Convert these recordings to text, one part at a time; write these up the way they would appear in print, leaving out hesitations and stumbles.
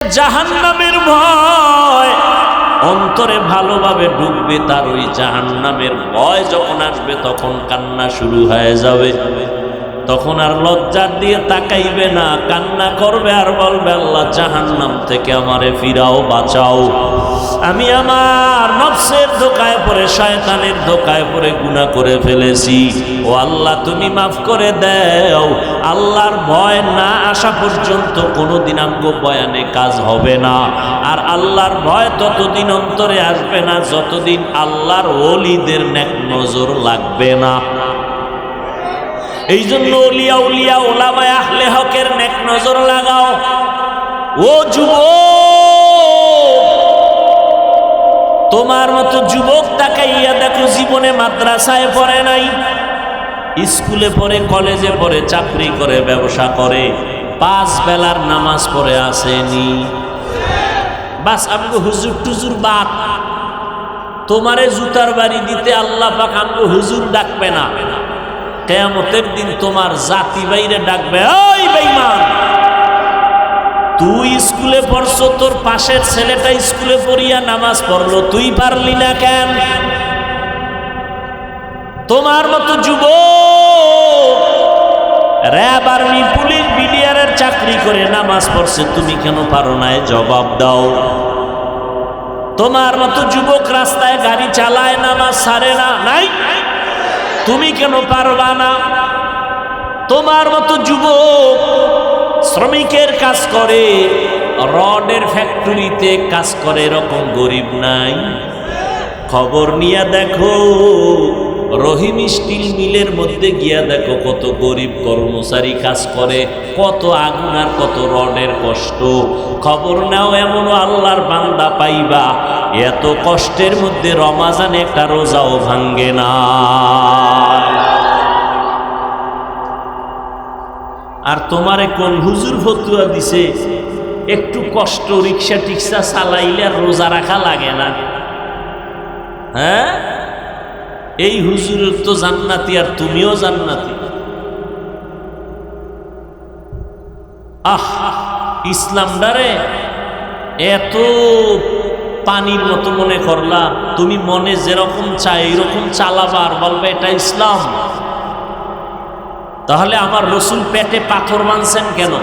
জাহান্নামের ভয় অন্তরে ভালোভাবে ঢুকবে, তার ওই জাহান্নামের ভয় যখন আসবে তখন কান্না শুরু হয়ে যাবে। তখন আর লজ্জার দিয়ে তাকাইবে না, কান্না করবে আর বলবে, আল্লাহ জাহান্নাম থেকে আমারে ফিরাও, বাঁচাও। আমি আমার নফসের ধোকায় পড়ে, শয়তানের ধোকায় পড়ে গুনাহ করে ফেলেছি। ও আল্লাহ, তুমি মাফ করে দাও। আল্লাহর ভয় না আসা পর্যন্ত কোনোদিন আমগো বয়ানে কাজ হবে না। আর আল্লাহর ভয় ততদিন অন্তরে আসবে না যতদিন আল্লাহর ওলিদের নেক নজর লাগবে না। এই জন্য ওলিয়া উলিয়া ওলামায়ে আহলে হকের নেক নজর লাগাও। ও যুবক, তোমার মতো যুবক তাকাইয়া দেখো, জীবনে মাদ্রাসায় পড়ে নাই, স্কুলে পড়ে, কলেজে পড়ে, চাকরি করে, ব্যবসা করে, 5 বেলার নামাজ পড়ে আসেনি। বাস আমগো হুজুর টুজুর বাদ। তোমারে জুতার বাড়ি দিতে আল্লাহ পাক আমগো হুজুর ডাকবে না। কিয়ামতের দিন তোমার জাতি বাইরে ডাকবে, ওই বেঈমান, তুই স্কুলে পড়ছো, তোর পাশের ছেলেটা স্কুলে পড়িয়া নামাজ পড়লো, তুই পারলি না কেন? তোমার মতো যুবক র‍্যাব, আর্মি, পুলিশ, বিডিআরের চাকরি করে নামাজ পড়ছে, তুমি কেন পারো না? জবাব দাও। তোমার মতো যুবক রাস্তায় গাড়ি চালায়, নামাজ ছাড়ে না, নাই, তুমি কেন পারবা না? তোমার মতো যুবক শ্রমিকের কাজ করে, রডের ফ্যাক্টরিতে কাজ করে, এরকম গরিব নাই? খবর নিয়ে দেখো, রহিম স্টিল মিলের মধ্যে গিয়া দেখো কত গরিব কর্মচারী কাজ করে, কত আগুন আর কত রডের কষ্ট। খবর নাও, এমনও আল্লাহর বান্দা পাইবা এত কষ্টের মধ্যে রমাজানে একটা রোজাও ভাঙ্গে না। আর তোমারে কোন হুজুর ফতুয়া দিছে একটু কষ্ট রিক্সা টিক্সা চালাইলে আর রোজা রাখা লাগে না? হ্যাঁ, এই হুজুরের তো জান্নাতি আর তুমিও জান্নাতি। ইসলামটারে এত পানির মতো মনে করলা, তুমি মনে যেরকম চাই এরকম চালাবা আর বলবে এটা ইসলাম। তাহলে আমার রসুল পেটে পাথর বাঁধছেন কেন?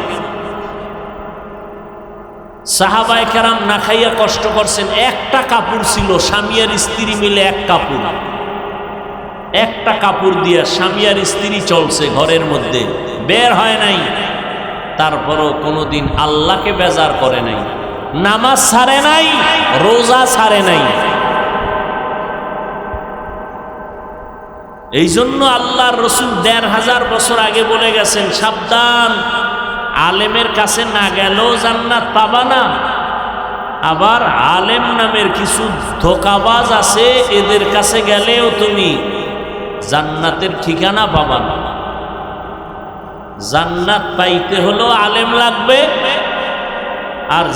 সাহাবায়ে কেরাম না খাইয়া কষ্ট করছেন, একটা কাপড় ছিল, স্বামী আর স্ত্রী মিলে একটা কাপড় দিয়া স্বামী আর স্ত্রী চলছে ঘরের মধ্যে, বের হয় নাই। তারপরও কোনোদিন আল্লাহকে বেজার করে নাই, নামাজ ছাড়ে নাই, রোজা ছাড়ে নাই। এই জন্য আল্লাহর রসুল ১৫০০ বছর আগে বলে গেছেন, সাবধান, আলেমের কাছে না গেলেও জান্নাত পাবা না। আবার আলেম নামের কিছু ধোঁকাবাজ আছে, এদের কাছে গেলেও তুমি জান্নাতের ঠিকানা পাবা না। জান্নাত পাইতে হলেও আলেম লাগবে, আর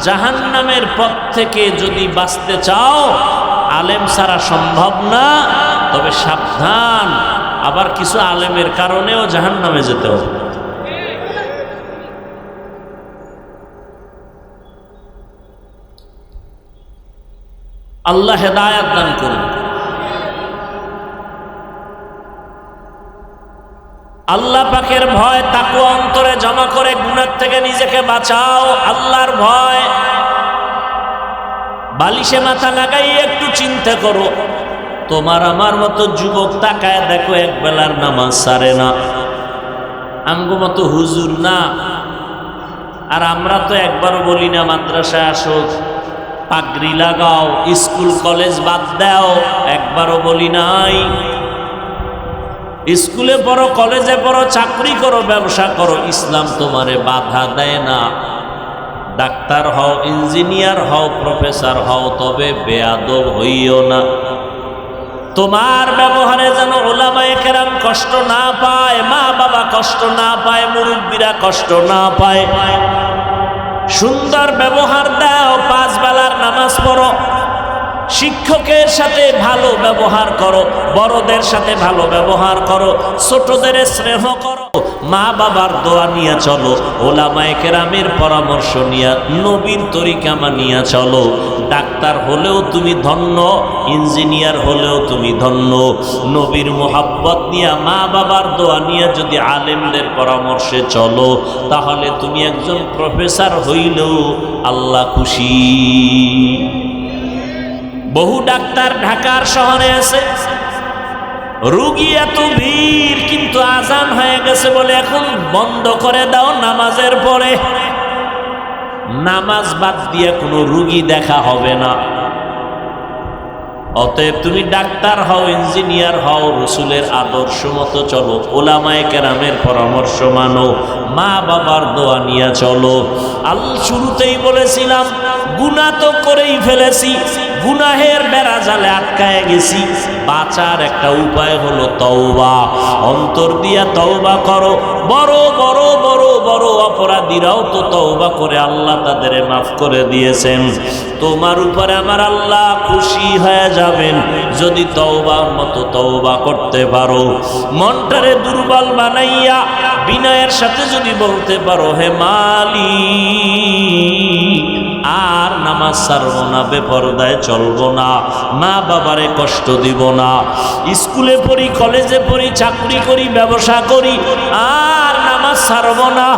জাহান্নামের পথ থেকে যদি বাঁচতে চাও আলেম ছাড়া সম্ভব না। তবে সাবধান, আবার কিছু আলেমের কারণেও জাহান্নামে যেতে হবে। আল্লাহ হেদায়েত দান করুন। আল্লাহ পাকের ভয় তাকওয়া অন্তরে জমা করে গুনাহ থেকে নিজেকে বাঁচাও। আল্লাহর ভয় বালিশে মাথা লাগাই একটু চিন্তা করো। তোমার আমার মতো যুবক তাকায় দেখো, এক বেলার নামাজ ছাড়ে না, আমগো মতো হুজুর না। আর আমরা তো একবারও বলি না মাদ্রাসায় আসো, পাগড়ি লাগাও, স্কুল কলেজ বাদ দাও, একবারও বলি নাই। স্কুলে পড়ো, কলেজে পড়ো, চাকরি করো, ব্যবসা করো, ইসলাম তোমারে বাধা দেয় না। ডাক্তার হও, ইঞ্জিনিয়ার হও, প্রফেসর হও, তবে বেয়াদব হইও না। তোমার ব্যবহারে যেন উলামায়ে কেরাম কষ্ট না পায়, মা বাবা কষ্ট না পায়, মুরব্বীরা কষ্ট না পায়। সুন্দর ব্যবহার দাও, 5 বেলার নামাজ পড়ো, শিক্ষকের সাথে ভালো ব্যবহার করো, বড়দের সাথে ভালো ব্যবহার করো, ছোটদের স্নেহ করো, মা বাবার দোয়া নিয়ে চলো, ওলামায়ে কেরামের পরামর্শ নিয়ে, নবীর তরিকা মানিয়া চলো। ডাক্তার হলেও তুমি ধন্য, ইঞ্জিনিয়ার হলেও তুমি ধন্য। নবীর মোহাব্বত নিয়ে, মা বাবার দোয়া নিয়ে যদি আলেমদের পরামর্শে চলো, তাহলে তুমি একজন প্রফেসর হইলেও আল্লাহ খুশি। বহু ডাক্তার ঢাকার শহরে আছে, রুগী এত ভিড়, কিন্তু আজান হয়ে গেছে বলে এখন বন্ধ করে দাও নামাজের পরে। নামাজ বাদ দিয়ে কোনো রুগী দেখা হবে না। অতএব তুমি ডাক্তার হও, ইঞ্জিনিয়ার হও, রসুলের আদর্শ মতো চলো, ওলামায়ে কেরামের পরামর্শ মানো, মা বাবার দোয়া নিয়ে চলো। শুরুতেই বলেছিলাম গুনাহ তো করেই ফেলেছি, গুনাহের বেড়া জালে আটকায় গেছি। বাঁচার একটা উপায় হলো তওবা। অন্তর দিয়া তওবা করো। বড় বড় বড় বড় অপরাধীরাও তো তওবা করে আল্লাহ তাদের মাফ করে দিয়েছেন। তোমার উপরে আমার আল্লাহ খুশি হয়ে যাবেন যদি তওবার মতো তওবা করতে পারো। মনটারে দুর্বল বানাইয়া বিনয়ের সাথে যদি বলতে পারো, হে মালিক, আর নামাজ ছাড়বো না, বেপরদায় চলবো না, মা বাবারে কষ্ট দিব না, স্কুলে পড়ি, কলেজে পড়ি, চাকরি করি, ব্যবসা করি, আর নামাজ ছাড়বো না।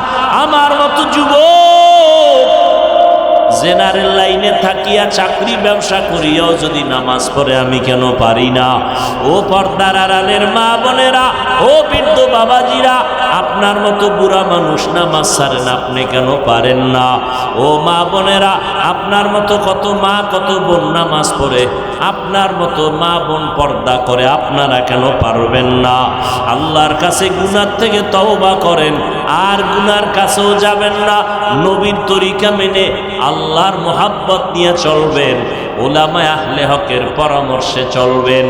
আমার মতো যুবক জেনারেল লাইনে থাকিয়া চাকরি ব্যবসা করিয়াও যদি নামাজ পড়ে আমি কেন পারি না? ও পর্দার আড়ালের মা বোনেরা, ও বৃদ্ধ বাবাজিরা, আপনার মতো বুড়া মানুষ নামাজ ছাড়েন, আপনি কেন পারেন না? ও মা বোনেরা, আপনার মতো কত মা কত বোন নামাজ পড়ে, আপনার মতো মা বোন পর্দা করে, আপনারা কেন পারবেন না? আল্লাহর কাছে গুনার থেকে তওবা করেন, আর গুনার কাছেও যাবেন না। নবীর তরিকা মেনে আল্লাহর মোহাব্বত নিয়ে চলবেন, ওলামায়ে আহলে হকের পরামর্শে চলবেন,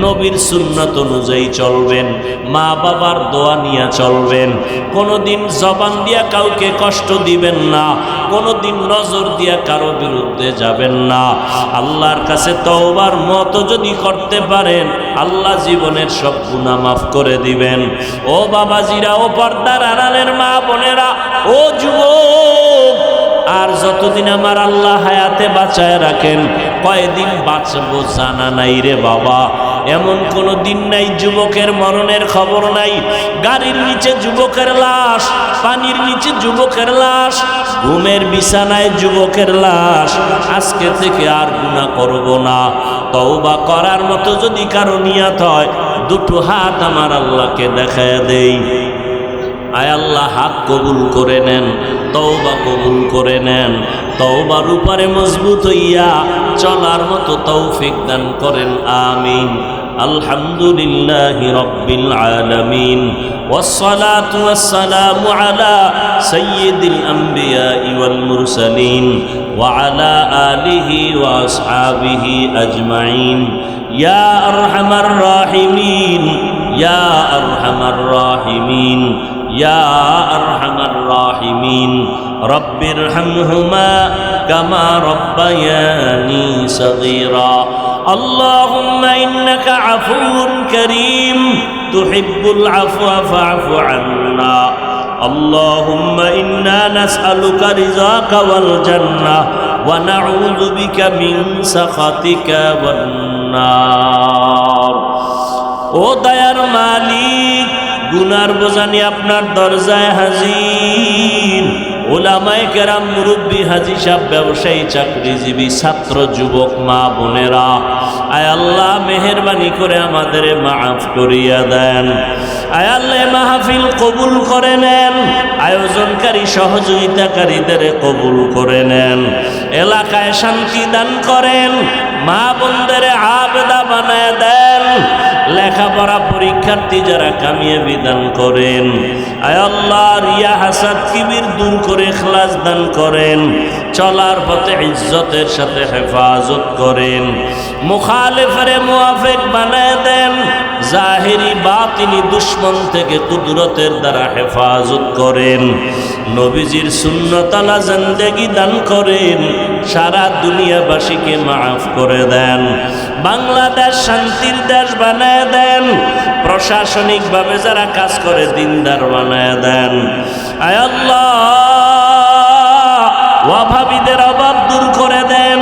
নবীর সুন্নাত অনুযায়ী চলবেন, মা বাবার দোয়া নিয়ে চলবেন। কোনোদিন জবান দিয়া কাউকে কষ্ট দিবেন না, কোনোদিন নজর দিয়া কারো বিরুদ্ধে যাবেন না। আল্লাহর কাছে তওবার মতো যদি করতে পারেন, আল্লাহ জীবনের সব গুনাহ মাফ করে দিবেন। ও বাবাজিরা, ও পর্দার আড়ালের মা বোনেরা, ও যুবক, আর যতদিন আমার আল্লাহ হায়াতে বাঁচায় রাখেন, কয়দিন বাঁচবো জানা নাই রে বাবা। এমন কোনো দিন নাই যুবকের মরণের খবর নাই। গাড়ির নিচে যুবকের লাশ, পানির নিচে যুবকের লাশ, ঘুমের বিছানায় যুবকের লাশ। আজকে থেকে আর গুনাহ করব না। তওবা করার মতো যদি কারো নিয়ত হয়, দুটো হাত আমার আল্লাহকে দেখায় দেই। আয় আল্লাহ, হাত কবুল করে নেন, তওবা কবুল করে নেন। তওবার উপরে মজবুত হইয়া চলার মতো তৌফিক দান করেন, আমিন। আলহামদুলিল্লাহি রাব্বিল আলামিন, ওয়াসসালাতু ওয়াসসালামু আলা সাইয়্যিদিল আমবিয়াই ওয়াল মুরসালিন ওয়া আলা আলিহি ওয়া আসহাবিহি আজমাইন। ইয়া আরহামার রাহিমিন, ইয়া আরহামার রাহিমিন, ইয়া আরহামার রাহিমিন। রব্বিরহামহুমা কামা রব্বায়ানি সগীরা। আল্লাহুম্মা ইন্নাকা আফুউন কারীম তুহিব্বুল আফওয়া ফা'ফু আন্না। আল্লাহুম্মা ইন্না নাসআলুকা রিযাকা ওয়াল জান্নাহ ওয়া নাউযু বিকা মিন সাখাতিকা ওয়ান নার। ও দয়ার মালিক, গুনার বোঝা নিয়ে আপনার দরজায় হাজির। ওলামায়ে কেরাম, মুরব্বী, হাজী সাহেব, ব্যবসায়ী, চাকরিজীবী, ছাত্র, যুবক, মা বোনেরা, আয় আল্লাহ মেহেরবানি করে আমাদের মাফ করিয়া দেন। আয় আল্লাহ মাহফিল কবুল করে নেন, আয়োজনকারী সহযোগিতাকারীদের কবুল করে নেন, এলাকায় শান্তি দান করেন, মা বোনদের আবেদা বানায় দেন, লেখাপড়া পরীক্ষার্থী যারা কামিয়াবি দান করেন। আয় আল্লাহ রিয়া হাসাদ কিবির দূর করে ইখলাস দান করেন, চলার পথে ইজ্জতের সাথে হেফাজত করেন, মুখালিফের মুওয়াফিক বানায় দেন, জাহিরি বাতিনি দুশ্মন থেকে কুদরতের দ্বারা হেফাজত করেন, নবীজির সুন্নতালা জিন্দেগি দান করেন, সারা দুনিয়াবাসীকে মাফ করে দেন, বাংলাদেশ শান্তির দেশ বানায় দেন, প্রশাসনিকভাবে যারা কাজ করে দিনদার বানায় দেন। আয় আল্লাহ, অভাবীদের অভাব দূর করে দেন,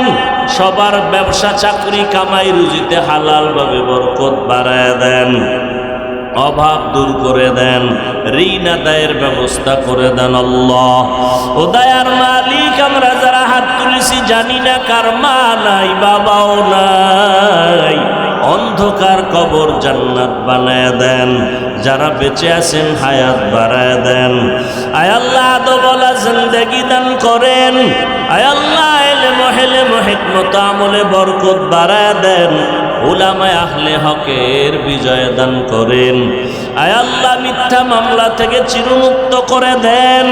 সবার ব্যবসা চাকরি কামাই রুজিতে হালালভাবে বরকত বাড়ায় দেন, অভাব দূর করে দেন, ঋণ আদায়ের ব্যবস্থা করে দেন। আল্লাহ ও দয়ার মালিক, আমরা যারা হাত তুলেছি জানি না কার মা নাই বাবাও নাই, অন্ধকার কবর জান্নাত বানায় দেন, যারা বেঁচে আছেন হায়াত বাড়ায় দেন। আয় আল্লাহ আদবলা জিন্দেগি দান করেন, আয় আল্লাহ ইলমে হিকমত আমলে বরকত বাড়ায় দেন, উলামায়ে আহলে হকের বিজয় দান করেন। আয় আল্লাহ মিথ্যা মামলা থেকে চিরমুক্ত করে দেন,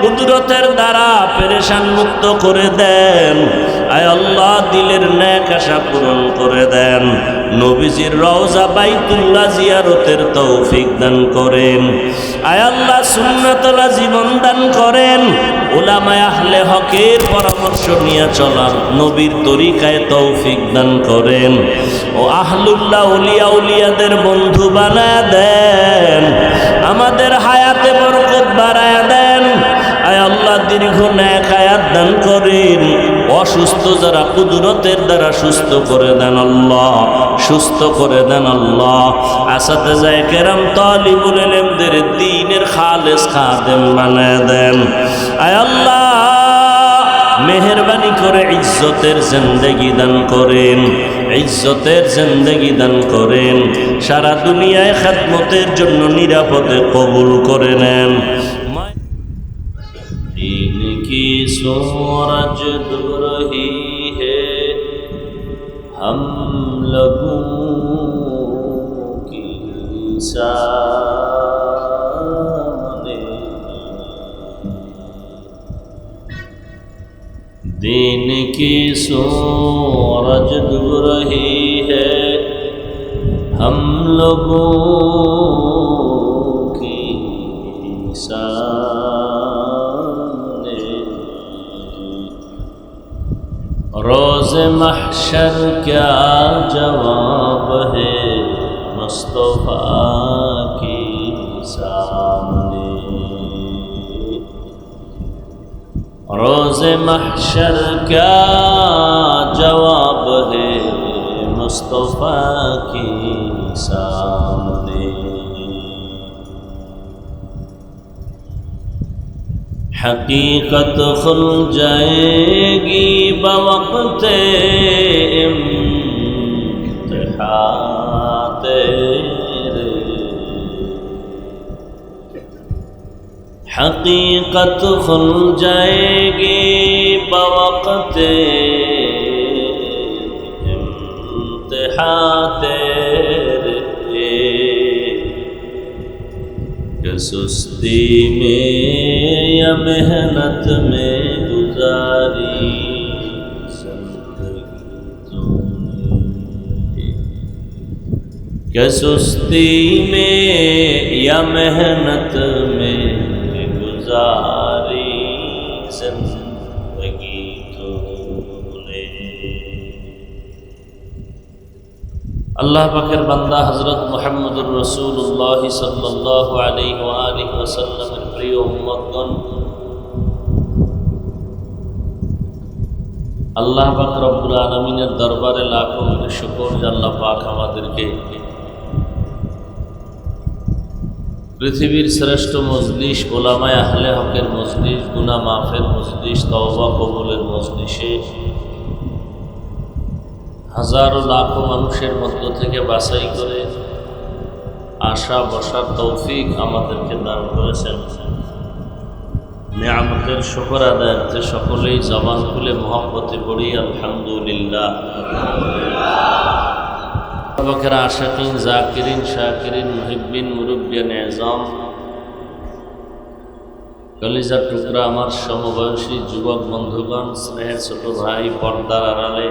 কুদরতের দ্বারা পেরেশান মুক্ত করে দেন। আয় আল্লাহ দিলের নেক আশা পূরণ করে দেন, নবীজির রওজা বাইতুল্লাহ জিয়ারতের তৌফিক দান করেন। আয় আল্লাহ সুন্নতলা জীবন দান করেন, উলামায়ে আহলে হকের পরামর্শ নিয়ে চলার নবীর তরিকায় তৌফিক দান করেন। ও আহলুল্লাহ উলিয়া উলিয়াদের বন্ধু বানায় দেন, আমাদের হায়াতে বরকত বাড়ায় দেন। আয় আল্লাহ দীর্ঘ নেক হায়াত দান করেন, অসুস্থ যারা কুদরতের দ্বারা সুস্থ করে দেন আল্লাহ, সুস্থ করে দেন আল্লাহ। আসাতেজায়ে কেরাম তালিবুল ইলমদের দ্বীনের খালেস খাদেম বানায় দেন। আয় আল্লাহ মেহেরবানি করে ইজ্জতের জিন্দেগি দান করেন, ইজ্জতের জিন্দেগি দান করেন, সারা দুনিয়ায় খেদমতের জন্য নিরাপদে কবুল করে নেন। दिन की सूरज डूब रही है, हम लोगों की सामने, दिन की सूरज डूब रही है, हम लोगों की रोज़ महशर क्या जवाब है मुस्तफ़ा के सामने, रोज़ महशर क्या जवाब है मुस्तफ़ा के सामने। हकीकत खुल जाएगी बवक़्ते इम्तिहा तेरे, हकीकत खुल जाएगी बवक़्ते इम्तिहा तेरे, कि सुस्ती में या मेहनत में गुजारी जिंदगी तूने, कि सुस्ती में या मेहनत में गुजारी जिंदगी तूने। अल्लाह पाकेर बंदा हजरत मुहम्मदुर रसूलुल्लाह सल्लल्लाहु अलैहि व आलिहि वसल्लमेर प्रिय उम्मतगण, আল্লাহ পাক রব্বুল আলামিনের দরবারে লাখো কোটি শুকর যে আল্লাহ পাক আমাদেরকে পৃথিবীর শ্রেষ্ঠ মজলিস উলামায়ে আহলে হকের মজলিস, গুনাহ মাফের মজলিস, তওবা কবুলের মজলিসে হাজারো লাখো মানুষের মধ্য থেকে বাছাই করে আশা বসার তৌফিক আমাদেরকে দান করেছেন। নিয়ামতের শুকর আদায়ার্থে সকলেই জবান খুলে মহব্বতে পড়ি আলহামদুলিল্লাহ। বাকেরা আশাকিন, জাকিরিন, শাকিরিন, মুহিব্বিন, মুরব্বিয়ান এজাম, কলিজার টুকরা আমার সমবয়সী যুবক বন্ধুগণ, স্নেহের ছোট ভাই, পর্দার আড়ালে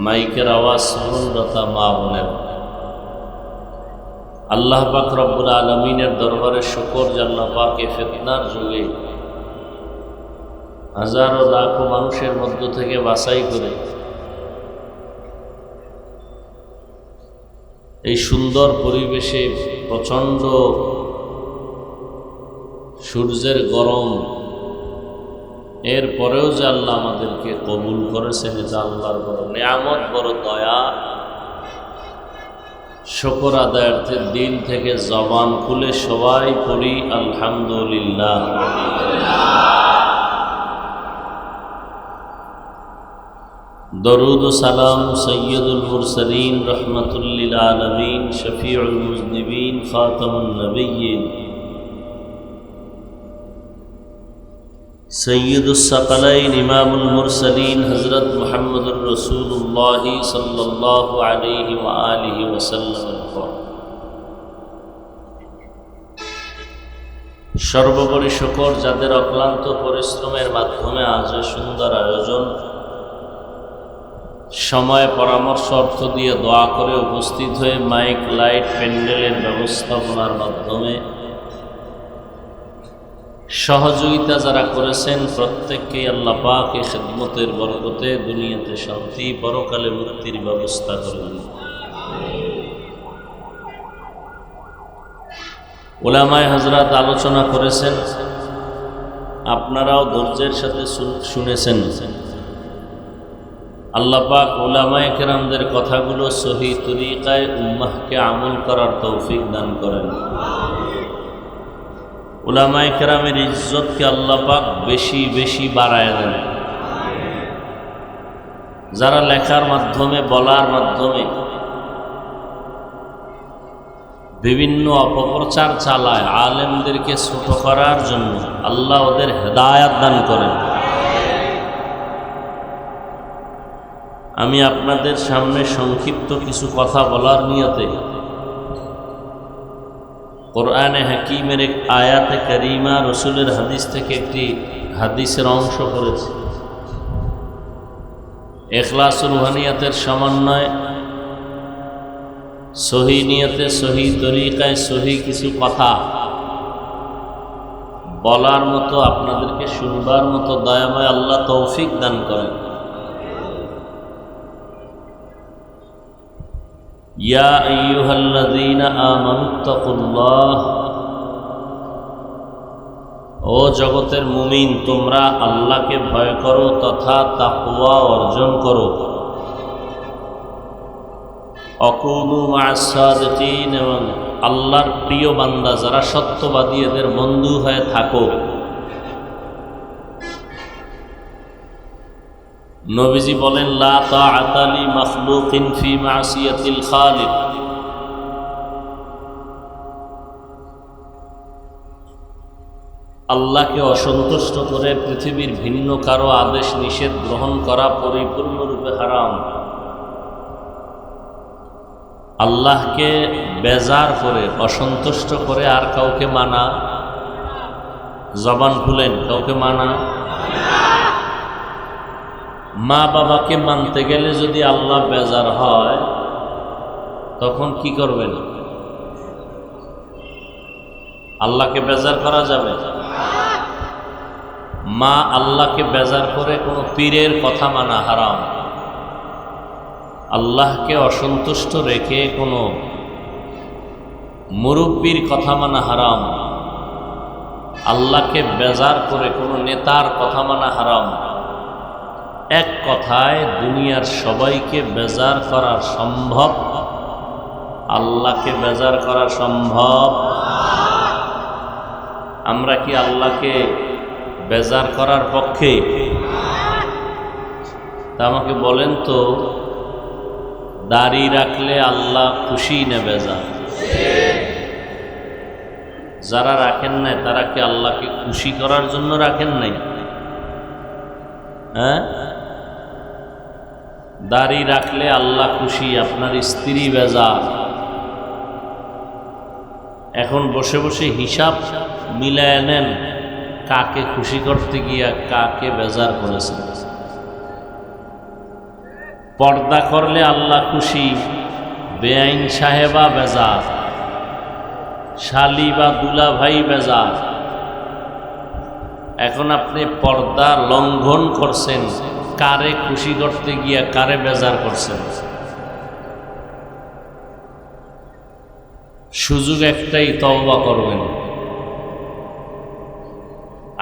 মাইকের আওয়াজ শ্রবণরতা মা বোনের, আল্লাহ পাক রব্বুল আলামিনের দরবারে শুকর যে আল্লাহ পাক এই ফিতনার যুগে হাজারো লাখো মানুষের মধ্য থেকে বাছাই করে এই সুন্দর পরিবেশে প্রচণ্ড সূর্যের গরম, এরপরেও যে আল্লাহ আমাদেরকে কবুল করেছেন, এটা আল্লাহর বড় নিয়ামত, বড় দয়া। শুকর আদায়ার্থে দিল থেকে জবান খুলে সবাই পড়ি আলহামদুলিল্লাহ। দরুদ ও সালাম সৈয়দুল মুরসালিন রহমাতুল লিল আলামিন শফিউল মুজনিবিন খাতামুন নবিয়্যিন সৈয়দুস সাকালাইন ইমামুল মুরসালিন হযরত মুহাম্মদুর রাসূলুল্লাহ সাল্লাল্লাহু আলাইহি ওয়া আলিহি ওয়াসাল্লামের পর সর্বোপরি শুকর যাদের অক্লান্ত পরিশ্রমের মাধ্যমে আজ সুন্দর আয়োজন, সময় পরামর্শ অর্থ দিয়ে দোয়া করে উপস্থিত হয়ে মাইক লাইট প্যান্ডেলের ব্যবস্থাপনার মাধ্যমে সহযোগিতা যারা করেছেন, প্রত্যেককেই আল্লাহ পাক এই খিদমতের বরকতে দুনিয়াতে শান্তি, পরকালে মুক্তির ব্যবস্থা করে দিন। উলামায়ে হযরত আলোচনা করেছেন, আপনারাও ধৈর্যের সাথে শুনেছেন। আল্লাহ পাক উলামায়ে কেরামদের কথাগুলো সহি তরিকায় উম্মাহকে আমল করার তৌফিক দান করেন। উলামায়ে কেরামের ইজ্জতকে আল্লাহ পাক বেশি বেশি বাড়ায় দেন। যারা লেখার মাধ্যমে, বলার মাধ্যমে বিভিন্ন অপপ্রচার চালায় আলেমদেরকে ছোট করার জন্য, আল্লাহ ওদের হেদায়াত দান করেন। আমি আপনাদের সামনে সংক্ষিপ্ত কিছু কথা বলার নিয়তে কোরআনে হাকিমের এক আয়াতে কারিমা, রসুলের হাদিস থেকে একটি হাদিসের অংশ করেছি। ইখলাস রুহানিয়াতের সমন্বয়, সহি নিয়তে, সহি তরিকায়, সহি কিছু কথা বলার মতো, আপনাদেরকে শুনবার মতো দয়াময় আল্লাহ তৌফিক দান করেন। ইয়া আইয়ুহাল্লাযীনা আমানুত্তাকুল্লাহ, ও জগতের মুমিন, তোমরা আল্লাহকে ভয় করো তথা তাকওয়া অর্জন করো। অকুনু মা'আস সাদিকিন, এবং আল্লাহর প্রিয় বান্দা যারা সত্যবাদী, এদের বন্ধু হয়ে থাকো। নবীজি বলেন, লা তাআতা লি মাখলুকিন ফি মা'সিয়াতিল খালিক। আল্লাহকে অসন্তুষ্ট করে পৃথিবীর ভিন্ন কারো আদেশ নিষেধ গ্রহণ করা পরিপূর্ণরূপে হারাম। আল্লাহকে বেজার করে, অসন্তুষ্ট করে আর কাউকে মানা, জবান খুলেন, কাউকে মানা। মা বাবাকে মানতে গেলে যদি আল্লাহ বেজার হয়, তখন কি করবেন? আল্লাহকে বেজার করা যাবে? মা আল্লাহকে বেজার করে কোনো পীরের কথা মানা হারাম। আল্লাহকে অসন্তুষ্ট রেখে কোনো মুরব্বির কথা মানা হারাম। আল্লাহকে বেজার করে কোনো নেতার কথা মানা হারাম। এক কথায় দুনিয়ার সবাইকে বেজার করা সম্ভব, আল্লাহকে বেজার করা সম্ভব? আমরা কি আল্লাহকে বেজার করার পক্ষে? তা আমাকে বলেন তো, দাড়ি রাখলে আল্লাহ খুশি না বেজার? যারা রাখেন নাই তারা কি আল্লাহকে খুশি করার জন্য রাখেন নাই? হ্যাঁ, দাড়ি রাখলে আল্লাহ খুশি, আপনার স্ত্রী বেজার। এখন বসে বসে হিসাব মিলায় নেন, কাকে খুশি করতে গিয়া কাকে বেজার করেছেন। পর্দা করলে আল্লাহ খুশি, বেআইন সাহেবা বেজার, শালি বা দুলা ভাই বেজার। এখন আপনি পর্দা লঙ্ঘন করছেন, কারে খুশি করতে গিয়া কারে বেজার করছেন? সুযোগ একটাই, তওবা করবেন।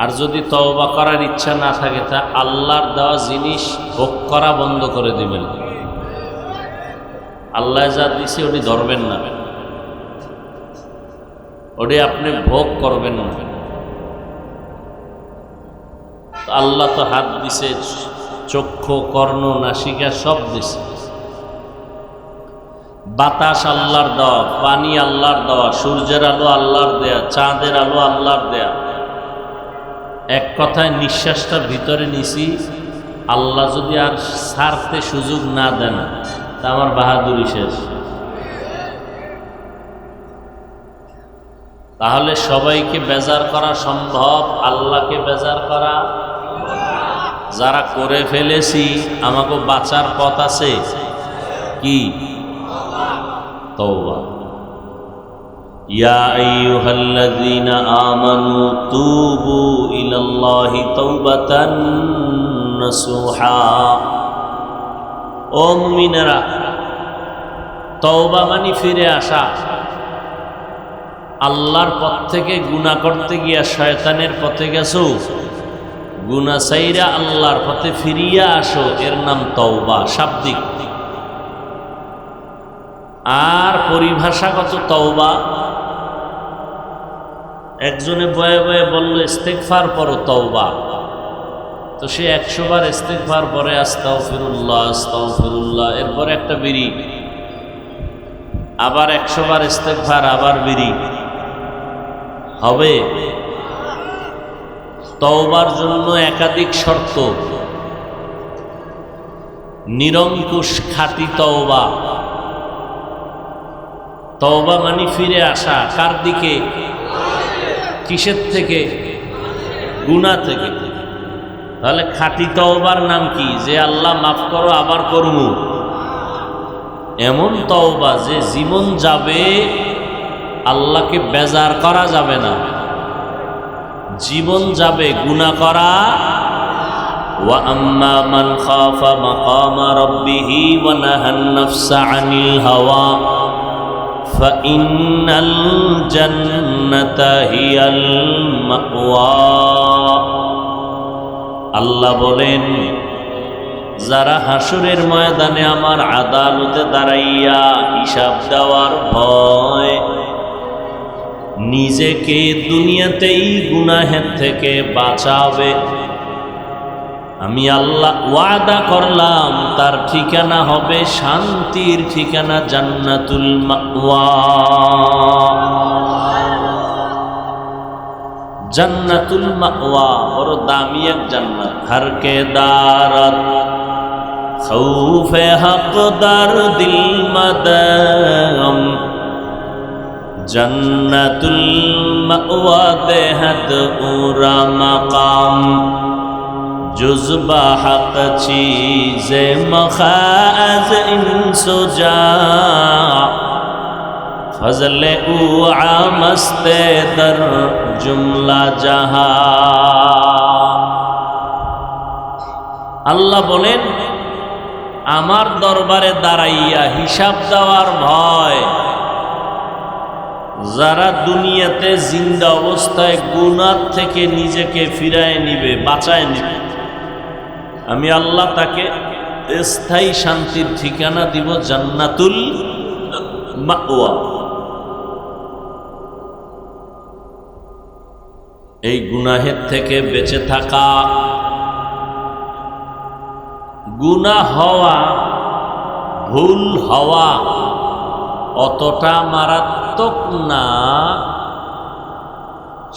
আর যদি তওবা করার ইচ্ছা না থাকে, তা আল্লাহর দেওয়া জিনিস ভোগ করা বন্ধ করে দিবেন। আল্লাহ যা দিছে ওটি ধরবেন না, ওটি আপনি ভোগ করবেন না। আল্লাহ তো হাত দিছে, চক্ষু, কর্ণ, নাসিকা সব দিছে। বাতাস আল্লাহর দেওয়া, পানি আল্লাহর দেওয়া, সূর্যের আলো আল্লাহর দেয়া, চাঁদের আলো আল্লাহর দেয়া। এক কথায় নিঃশ্বাসটা ভিতরে নিছি, আল্লাহ যদি আর ছাড়তে সুযোগ না দেন, তা আমার বাহাদুরি শেষ। তাহলে সবাইকে বেজার করা সম্ভব, আল্লাহকে বেজার করা? যারা করে ফেলেছি, আমাকে বাঁচার পথ আছে কি? তওবা। ইয়া আইয়ুহাল্লাযীনা আমানু তুবু ইলাল্লাহি তাওবাতান নাসুহা। ও মুমিনেরা, তওবা মানে ফিরে আসা। আল্লাহর পথ থেকে গুনাহ করতে গিয়া শয়তানের পথে গেছো, গুনাহ ছাইরা আল্লাহর পথে ফিরিয়া আসো, এর নাম তওবা শাব্দিক। আর পরিভাষাগত তওবা, একজনে বয়ে বয়ে বলল ইস্তেগফার পড়ো তওবা, তো সে 100 বার ইস্তেগফার পরে আস্তাগফিরুল্লাহ আস্তাগফিরুল্লাহ, এরপরে একটা বিড়ি, আবার 100 বার ইস্তেগফার, আবার বিড়ি, হবে? তওবার জন্য একাধিক শর্ত। নিরঙ্কুশ খাঁটি তওবা। তওবা মানে ফিরে আসা, কার দিকে? কিসের থেকে? গুনাহ থেকে। তাহলে খাঁটি তওবার নাম কি? যে আল্লাহ মাফ করো আবার করমু, এমন তওবা যে জীবন যাবে আল্লাহকে বেজার করা যাবে না, জীবন যাবে গুনাহ করা। ওয়া আম্মা মান খাফা মাকামা রাব্বিহি ওয়া নাহান নাফসা আনিল হাওয়া ফাইন্নাল জান্নাতা হিয়াল মাওয়া। আল্লাহ বলেন, যারা হাসরের ময়দানে আমার আদালতে দাঁড়াইয়া হিসাব দেওয়ার ভয় নিজেকে দুনিয়াতেই গুনাহের থেকে বাঁচাবে, আমি আল্লাহ ওয়াদা করলাম তার ঠিকানা হবে শান্তির ঠিকানা, জান্নাতুল মাওয়া। জান্নাতুল মাওয়া বড় দামি এক জান্নাত। হরকে দারত খৌফে হকদার দিল মদম, জান্নাতুল মাওয়া দেহত উরা মাকাম, জুজবা হক চীজে মখাজ ইনসুজা, ফজলে উ আমস্তে দর জুমলা জাহা। আল্লাহ বলেন, আমার দরবারে দাঁড়াইয়া হিসাব দেওয়ার ভয় যারা দুনিয়াতে জিন্দা অবস্থায় গুনাহ থেকে নিজেকে ফিরায় নিবে, বাঁচায় নিবে, আমি আল্লাহ তাকে স্থায়ী শান্তির ঠিকানা দিব, জান্নাতুল মাওয়া। এই গুনাহের থেকে বেঁচে থাকা, গুনাহ হওয়া, ভুল হওয়া অতটা মারাত্মক না,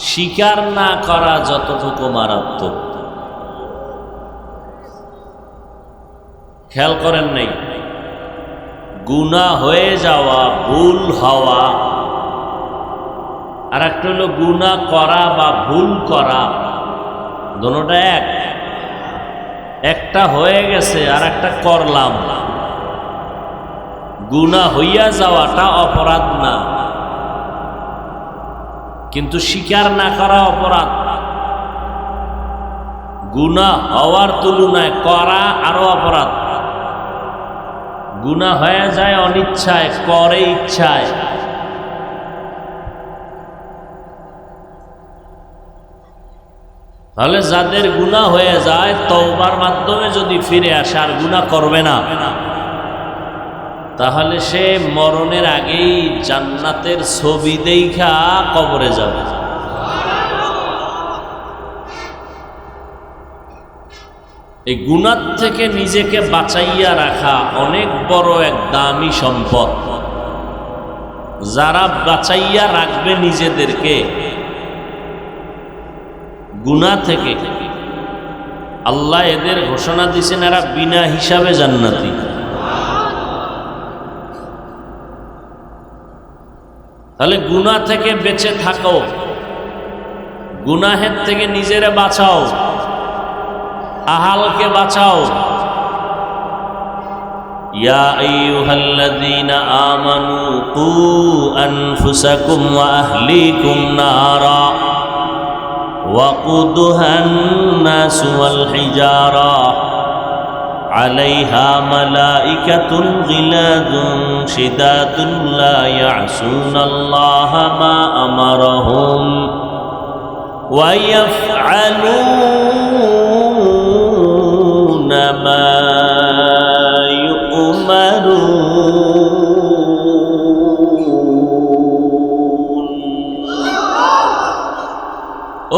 স্বীকার না করা যতটুকু মারাত্মক। খেয়াল করেন নাই? গুনাহ হয়ে যাওয়া, ভুল হওয়া, আর একটা হলো গুনাহ করা বা ভুল করা, দুটোটা এক। একটা হয়ে গেছে আর একটা করলাম। গুনাহ হইয়া যাওয়াটা অপরাধ না, কিন্তু স্বীকার না করা অপরাধ। গুনাহ হওয়ার তুলনায় করা আরো অপরাধ। গুনাহ হয়ে যায় অনিচ্ছায়, করে ইচ্ছায়। তাহলে যাদের গুনাহ হয়ে যায় তওবার মাধ্যমে যদি ফিরে আসে আর গুনাহ করবে না, তাহলে সে মরণের আগেই জান্নাতের ছবি দেখা কবরে যাবে। এই গুনাহ থেকে নিজেকে বাঁচাইয়া রাখা অনেক বড় এক দামি সম্পদ। যারা বাঁচাইয়া রাখবে নিজেদেরকে গুনাহ থেকে, আল্লাহ এদের ঘোষণা দিয়েছেন এরা বিনা হিসাবে জান্নাতি। তাহলে গুনাহ থেকে বেঁচে থাকো, গুনাহের থেকে নিজেরে বাঁচাও, আহালকে বাঁচাও। ইয়া আইয়ুহাল্লাযীনা আমানু কু আনফুসাকুম ওয়া আহলিকুম নারা ওয়াকুদুহান নাসু ওয়াল হিজারা আলাইহা মালাইকাতুন গিলাদুন শিদাদুন লা ইয়াসুনাল্লাহা মা আমারাহুম ওয়া ইয়াফআলুনা মা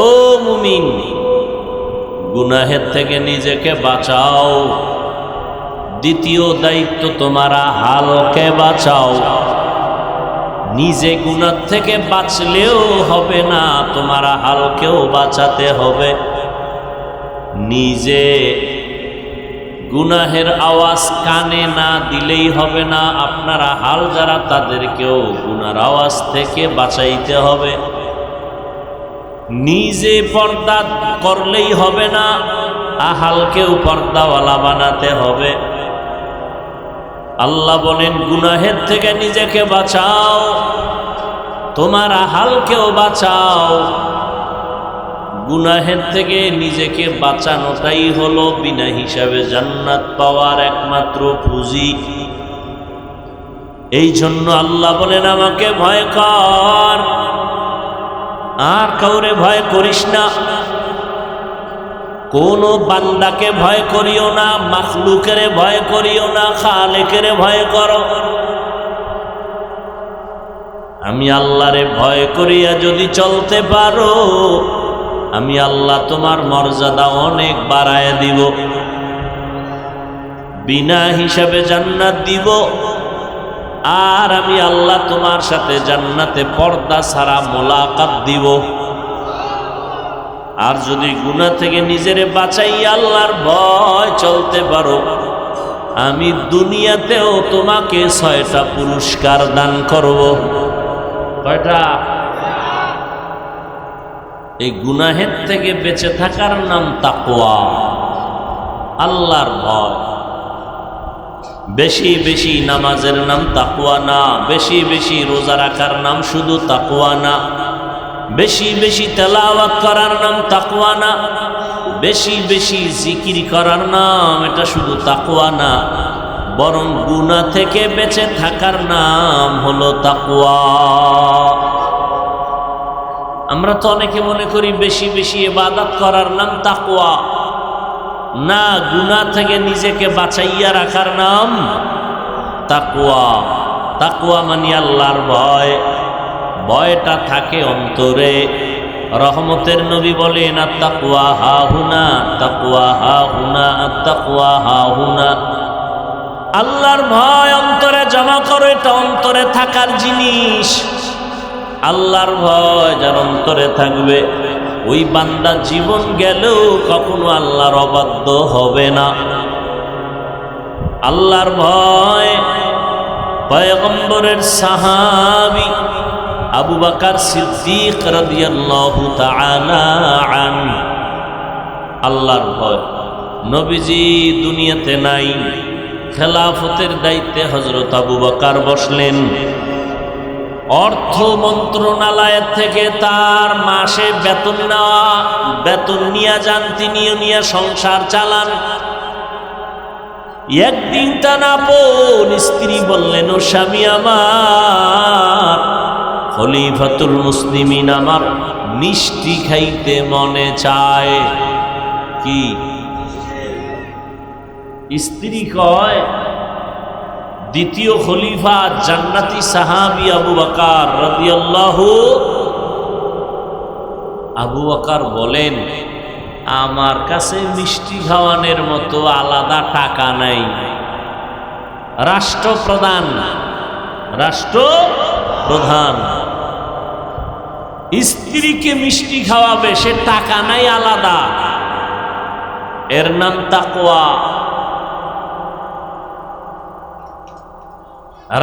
ও মুমিন, গুনাহের থেকে নিজেকে বাঁচাও। দ্বিতীয় দায়িত্ব, তোমারা হালকে বাঁচাও। নিজে গুনাহ থেকে বাঁচলেও হবে না, তোমারা হালকেও বাঁচাতে হবে। নিজে গুনাহের আওয়াজ কানে না দিলেই হবে না, আপনারা হাল যারা তাদেরকেও গুনার আওয়াজ থেকে বাঁচাইতে হবে। নিজে পর্দা করলেই হবে না, আহালকেও পর্দাওয়ালা বানাতে হবে। আল্লাহ বলেন গুনাহের থেকে নিজেকে বাঁচাও, তোমার আহালকেও বাঁচাও। গুনাহের থেকে নিজেকে বাঁচানোটাই হলো বিনা হিসাবে জান্নাত পাওয়ার একমাত্র পুঁজি। এই জন্য আল্লাহ বলেন আমাকে ভয় কর, আর কাউরে ভয় করিস না। কোন বান্দাকে ভয় করিও না, মাখলুকের ভয় করিও না, খালেকের ভয় করো। আমি আল্লাহরে ভয় করিয়া যদি চলতে পারো, আমি আল্লাহ তোমার মর্যাদা অনেক বাড়ায় দিব, বিনা হিসাবে জান্নাত দিব। আর আমি আল্লাহ তোমার সাথে জান্নাতে পর্দা ছাড়া মোলাকাত দিব। আর যদি গুনাহ থেকে নিজেরে বাঁচাই আল্লাহর ভয় চলতে পারো, আমি দুনিয়াতেও তোমাকে 6টা পুরস্কার দান করব। কয়টা? এই গুনাহের থেকে বেঁচে থাকার নাম তাকওয়া, আল্লাহর ভয়। বেশি বেশি নামাজের নাম তাকওয়া না, বেশি বেশি রোজা রাখার নাম শুধু তাকওয়া না, বেশি বেশি তেলাওয়াত করার নাম তাকওয়া না, বেশি বেশি জিকির করার নাম এটা শুধু তাকওয়া না, বরং গুনাহ থেকে বেঁচে থাকার নাম হলো তাকওয়া। আমরা তো অনেকে মনে করি বেশি বেশি ইবাদত করার নাম তাকওয়া, না, গুনাহ থেকে নিজেকে বাঁচাইয়া রাখার নাম তাকওয়া। তাকওয়া মানে আল্লাহর ভয়, ভয়টা থাকে অন্তরে। রহমতের নবী বলেন আত-তাকওয়া হাহুনা, তাকওয়া হাহুনা, আত-তাকওয়া হাহুনা। আল্লাহর ভয় অন্তরে জমা করো, এটা অন্তরে থাকার জিনিস। আল্লাহর ভয় যার অন্তরে থাকবে, ওই বান্দা জীবন গেলেও কখনো আল্লাহর অবাধ্য হবে না। আল্লাহর ভয় পয়গম্বরের সাহাবী আবু বকর সিদ্দিক রাদিয়াল্লাহু তাআলা আনহু, আল্লাহর ভয়। নবীজি দুনিয়াতে নাই, খেলাফতের দায়িত্বে হযরত আবু বকর বসলেন। অর্থ মন্ত্রণালয়ের থেকে তার মাসে বেতন নিয়ে যান, তিনিও নিয়ে সংসার চালান। একদিন তার আপন স্ত্রী বললেন, ও স্বামী আমার, খলিফাতুল মুসলিমিন, আমার মিষ্টি খাইতে মনে চায়। কি স্ত্রী কয়? দ্বিতীয় খলিফা জান্নাতি সাহাবী আবু বকর রাদিয়াল্লাহু। আবু বকর বলেন, আমার কাছে মিষ্টি খাওয়ানোর মতো আলাদা টাকা নাই। রাষ্ট্রপ্রধান স্ত্রীকে মিষ্টি খাওয়াবে, সে টাকা নাই আলাদা। এর নাম তাকওয়া।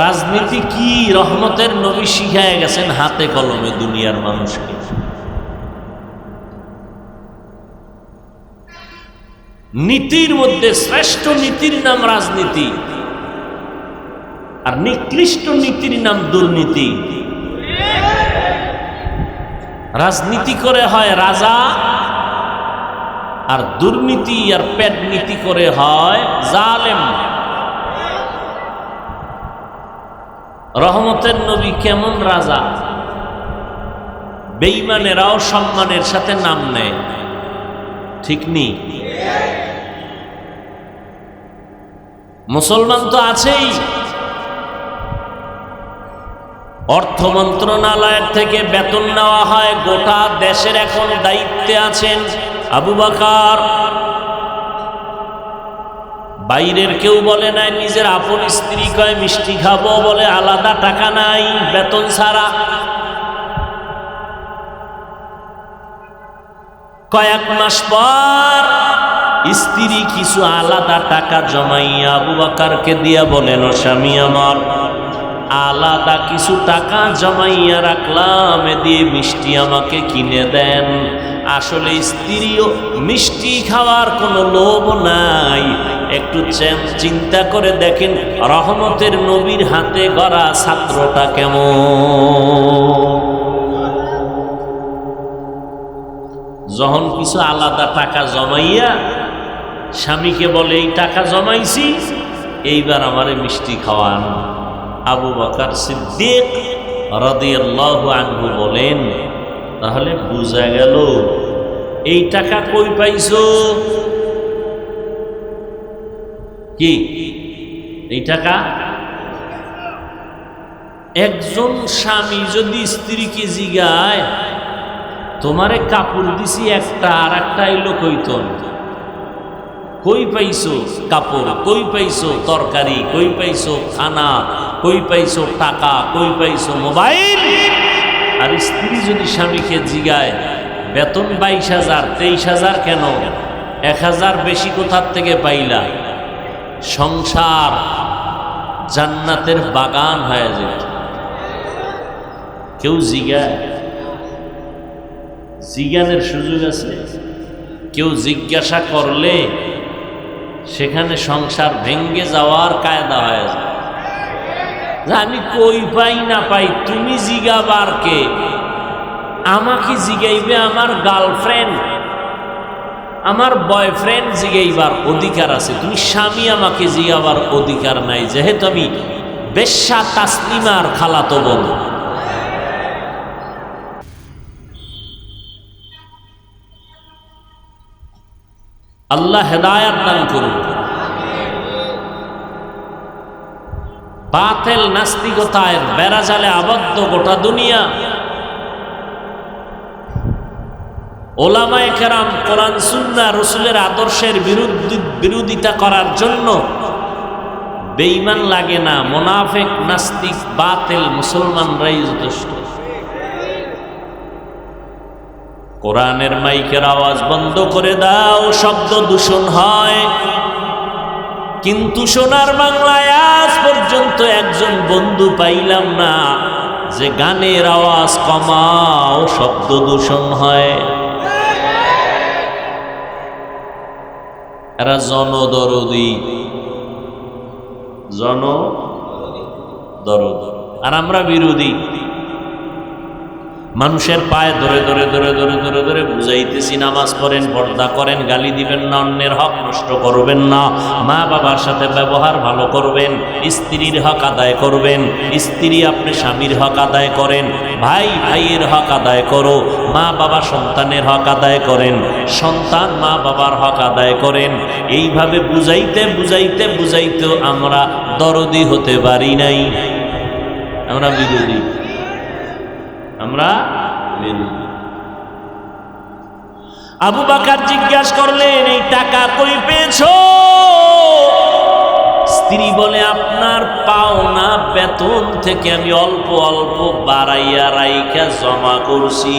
রাজনীতি কি রহমতের নবী শিখায় গেছেন হাতে কলমে দুনিয়ার মানুষকে। নীতির মধ্যে শ্রেষ্ঠ নীতির নাম রাজনীতি, আর নিকৃষ্ট নীতির নাম দুর্নীতি। রাজনীতি করে হয় রাজা, আর দুর্নীতি আর পেট নীতি করে হয় জালেম। রহমতের নবী কেমন রাজা? বেঈমানেরাও সম্মানের সাথে নাম নেয়, ঠিক নেই? মুসলমান তো আছেই। অর্থ মন্ত্রণালয়ের থেকে বেতন নেওয়া হয়, গোটা দেশের এখন দায়িত্বে আছেন আবু বকর। বাইরের কেউ বলে নাই, নিজের আপন স্ত্রী কয় মিষ্টি খাবো, বলে আলাদা টাকা নাই, বেতন ছাড়া। কয়েক মাস পর স্ত্রী কিছু আলাদা টাকা জমাইয়া আবু বকরকে দিয়া বলেন, ও স্বামী আমার, আলাদা কিছু টাকা জমাইয়া রাখলাম, এ দিয়ে মিষ্টি আমাকে কিনে দেন। আসলে স্ত্রীও মিষ্টি খাওয়ার কোনো লোভ নাই। একটু চিন্তা করে দেখেন রহমতের নবীর হাতে গড়া ছাত্রটা কেমন। যখন কিছু আলাদা টাকা জমাইয়া স্বামীকে বলে, এই টাকা জমাইছি, এইবার আমারে মিষ্টি খাওয়ান। আবু বকর সিদ্দিক রাদিয়াল্লাহু আনহু বলেন, তাহলে বুঝা গেল এই টাকা কই পাইছো? কি এই টাকা? একজন স্বামী যদি স্ত্রীকে জিগায়, তোমারে কাপড় দিছি একটা, আর একটা এলো কইতন, কই পাইছো কাপড়, কই পাইছো তরকারি, কই পাইছো খানা, কই পাইছো টাকা, কই পাইছো মোবাইল? আর স্ত্রী যদি স্বামীকে জিগায়, বেতন 22,000, 23,000 কেন, 1,000 বেশি কোথার থেকে পাইলা? সংসার জান্নাতের বাগান হয়ে যেত। কেউ জিজ্ঞানের সুযোগ আছে? কেউ জিজ্ঞাসা করলে সেখানে সংসার ভেঙ্গে যাওয়ার কায়দা হয়ে যায়। আমি কই পাই না পাই, তুমি জিগাবার কে? আমাকে জিগাইবে আমার গার্লফ্রেন্ড, আমার বয়ফ্রেন্ড জিগাইবার অধিকার আছে। তুমি স্বামী, আমাকে জিগাবার অধিকার নাই, যেহেতু আমি বেশ্যা তাসলিমার খালাতো বোন। আল্লাহ হেদায়াত দান করুন। বাতিল নাস্তিকতায় বেড়াজালে আবদ্ধ গোটা দুনিয়া। ওলামায়ে কেরাম কোরআন সুন্নাহ রাসূলের আদর্শের বিরোধিতা করার জন্য বেঈমান লাগে না, মুনাফিক নাস্তিক বাতিল মুসলমানরাই যথেষ্ট। কোরআনের মাইকের আওয়াজ বন্ধ করে দাও, শব্দ দূষণ হয়। কিন্তু সোনার বাংলায় আজ পর্যন্ত একজন বন্ধু পাইলাম না যে গানের আওয়াজ কমাও, শব্দ দূষণ হয়। এরা জনদরদি, আর আমরা বিরোধী। মানুষের পায়ে ধরে ধরে ধরে ধরে ধরে ধরে বুঝাইতেছি, নামাজ পড়েন, পর্দা করেন, গালি দিবেন না, অন্যের হক নষ্ট করবেন না, মা বাবার সাথে ব্যবহার ভালো করবেন, স্ত্রীর হক আদায় করবেন, স্ত্রী আপনি স্বামীর হক আদায় করেন, ভাই ভাইয়ের হক আদায় করো, মা বাবা সন্তানের হক আদায় করেন, সন্তান মা বাবার হক আদায় করেন। এইভাবে বুঝাইতে বুঝাইতে বুঝাইতেও আমরা দরদি হতে পারি নাই, আমরা বিরোধী, আমরা বিরোধী। আবু বকর জিজ্ঞাসা করলেন, এই টাকা কই পেয়েছো? স্ত্রী বলে, আপনার পাওনা বেতন থেকে আমি অল্প অল্প বাড়াইয়া রাইখা জমা করছি।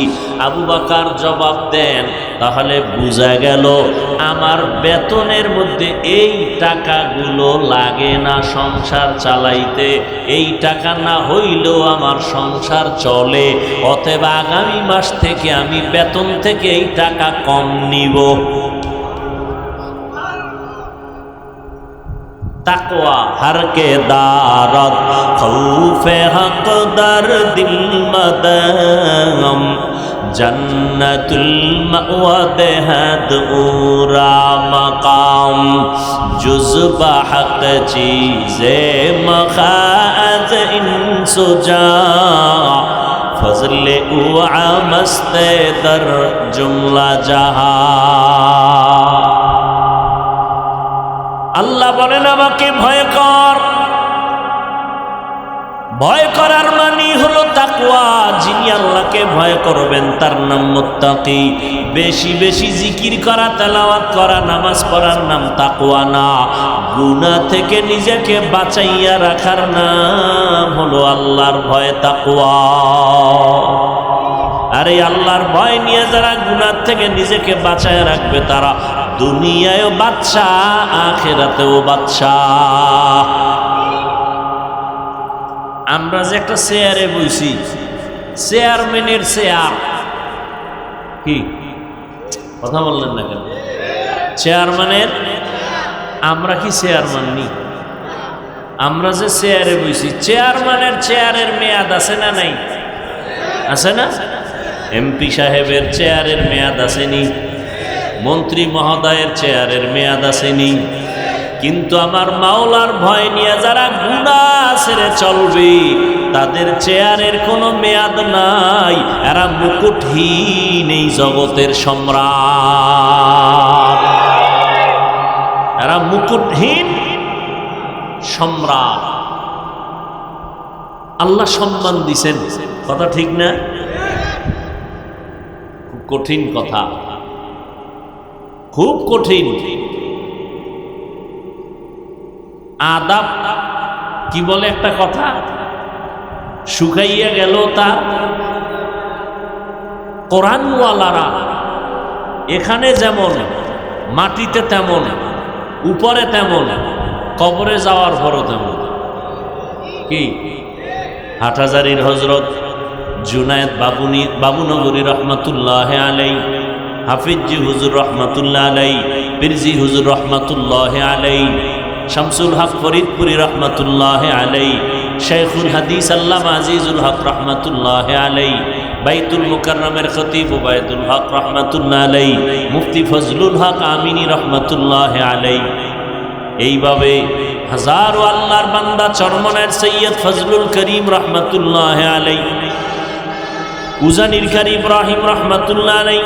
আবু বকর জবাব দেন, তাহলে বোঝা গেল আমার বেতনের মধ্যে এই টাকাগুলো লাগে না সংসার চালাইতে, এই টাকা না হইলেও আমার সংসার চলে, অতএব আগামী মাস থেকে আমি বেতন থেকে এই টাকা কম নিব। তাকওয়া হরকে দারদ খৌফে হক দর দিল মদম জন্নতুল মাওয়া দেহদ উরা মকাম জুজবা হক চীজে মখাজ ইনসুজা ফজলে উআ মস্তে দর জুমলা জাহা। আল্লাহ বলেন, আমাকে ভয় কর। ভয় করার মানে হলো তাকওয়া। যিনি আল্লাহকে ভয় করবেন তার নাম মুত্তাকি। বেশি বেশি জিকির করা, তেলাওয়াত করা, নামাজ পড়ার নাম তাকওয়া না। গুনাহ থেকে নিজেকে বাঁচাইয়া রাখার নাম হলো আল্লাহর ভয়, তাকওয়া। আর এই আল্লাহর ভয় নিয়ে যারা গুনাহ থেকে নিজেকে বাঁচায় রাখবে তারা দুনিয়ায়ও বাদশা, আখিরাতেও বাদশা। আমরা যে একটা চেয়ারে বইছি, চেয়ারম্যানের চেয়ার, কি কথা বললেন না কেন? চেয়ারম্যানের, আমরা কি চেয়ারম্যান নি? আমরা যে চেয়ারে বইছি, চেয়ারম্যানের চেয়ারের মেয়াদ আছে না নাই? আছে না? এমপি সাহেবের চেয়ারের মেয়াদ আসেনি, মন্ত্রী মহোদয়ের চেয়ারের মেয়াদ আসেনি। কিন্তু আমার মাওলার ভয় নিয়ে যারা গুনাহ ছেড়ে চলবে তাদের চেয়ারের কোনো মেয়াদ নাই। এরা মুকুটহীন এই জগতের সম্রাট, এরা মুকুটহীন সম্রাট। আল্লাহ সম্মান দিছেন, কথা ঠিক না? খুব কঠিন কথা, খুব কঠিন। আদাব কি বলে একটা কথা, শুকাইয়া গেল তার। কোরআনওয়ালারা এখানে যেমন, মাটিতে তেমন, উপরে তেমন, কবরে যাওয়ার পরও তেমন। কি হাটহাজারীর হজরত জুনায়েদ বাবুনগরী রহমতুল্লাহ আলাই, হাফিজি হুজুর রহমতুল্লাহ আলাই, পিরজি হুজুর রহমতুল্লাহ আলাই, শামসুল হক ফরিদপুরি রহমতুল্লাহ আলাই, শেখুল হাদিস আল্লামা আজিজুল হক রহমতুল্লাহ আলাই, বাইতুল মুকাররমের খতিব উবাইদুল হক রহমতুল্লাহ আলাই, মুফতি ফজলুল হক আমিনী রহমতুল্লাহ আলাই। এইভাবে হাজারো আল্লাহর বান্দা, চরমনের সৈয়দ ফজলুল করিম রহমতুল্লাহ আলাই, উজানির কারি ইব্রাহিম রহমতুল্লাহ আলাই।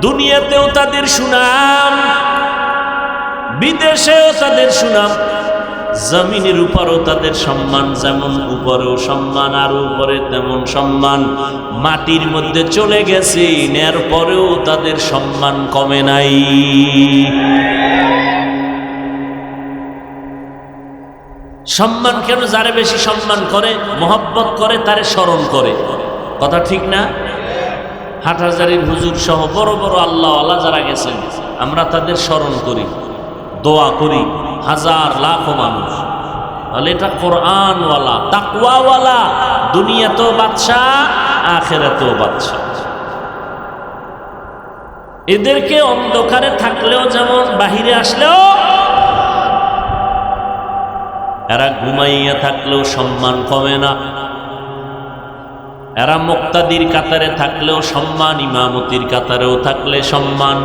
দুনিয়াতেও তাদের সুনাম, বিদেশেও তাদের সুনাম, জমিনের উপরও তাদের সম্মান। যেমন উপরেও সম্মান, আর উপরে তেমন সম্মান। মাটির মধ্যে চলে গেছে, এর পরেও তাদের সম্মান কমে নাই। সম্মান কেন? যারে বেশি সম্মান করে, মহব্বত করে, তারে স্মরণ করে, কথা ঠিক না? হাটহাজারীর হুজুর সহ বড় বড় আল্লাহওয়ালা যারা গেছেন, আমরা তাদের স্মরণ করি, দোয়া করি, হাজার লাখ মানুষ। তাহলে এটা কোরআনওয়ালা, তাকওয়াওয়ালা, দুনিয়াতেও বাদশা, আখিরাতেও বাদশা। এদেরকে অন্ধকারে থাকলেও যেমন, বাহিরে আসলেও, এরা ঘুমাইয়া থাকলেও সম্মান কমে না। এরা মুক্তাদির কাতারে থাকলেও সম্মান, ইমামতির কাতারেও থাকলে সম্মান।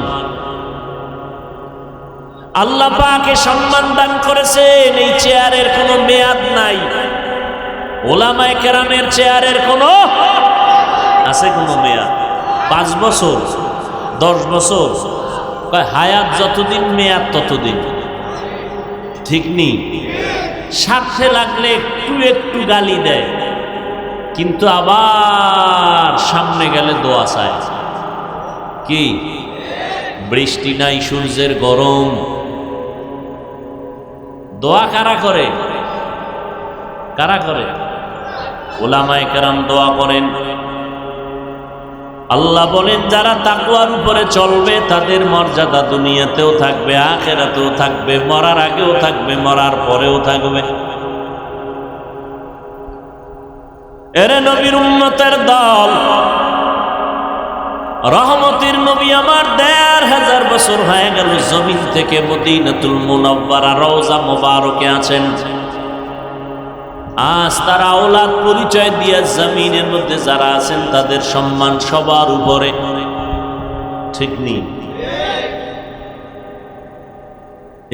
আল্লাহ পাকে সম্মান দান করেছেন। এই চেয়ারের কোনো মেয়াদ নাই। ওলামায়ে কেরামের চেয়ারের কোনো আছে কোনো মেয়াদ? 5 বছর, 10 বছর, হায়াত যতদিন মেয়াদ ততদিন। ঠিক নেই? স্বার্থে লাগলে একটু একটু গালি দেয়, কিন্তু আবার সামনে গেলে দোয়া চায়। কি বৃষ্টি নাই, সূর্যের গরম, দোয়া কারা করে? কারা করে? ওলামায়ে কেরাম দোয়া করেন। আল্লাহ বলেন যারা তাকওয়ার উপরে চলবে তাদের মর্যাদা দুনিয়াতেও থাকবে, আখিরাতেও থাকবে, মরার আগেও থাকবে, মরার পরেও থাকবে। এরে নবীর উম্মতের দল, রহমতের নবী আমার ১৫০০ বছর হয়ে গেল জমিন থেকে মদিনাতুল মুনাওয়ারা রওজা মোবারকে আছেন। আজ তারা আওলাদ পরিচয় দিয়ে জমিনের মধ্যে যারা আছেন তাদের সম্মান সবার উপরে। ঠিক নেই?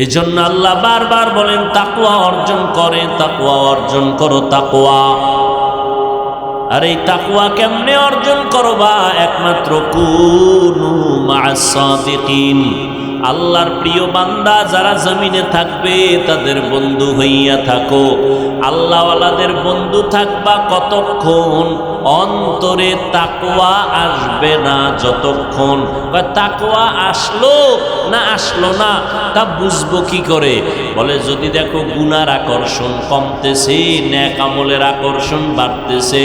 এই জন্য আল্লাহ বারবার বলেন তাকওয়া অর্জন করে, তাকওয়া অর্জন করো, তাকওয়া। আর এই তাকওয়া কেমনে অর্জন করবা? একমাত্র কুনু মা'আস সাদিকিন, আল্লাহর প্রিয় বান্দা যারা জমিনে থাকবে তাদের বন্ধু হইয়া থাকো। আল্লাহওয়ালাদের বন্ধু থাকবা কতক্ষণ? অন্তরে তাকওয়া আসবে না যতক্ষণ। তাকওয়া আসলো না আসলো না তা বুঝবো কি করে? বলে যদি দেখো গুনার আকর্ষণ কমতেছে, নেক আমলের আকর্ষণ বাড়তেছে,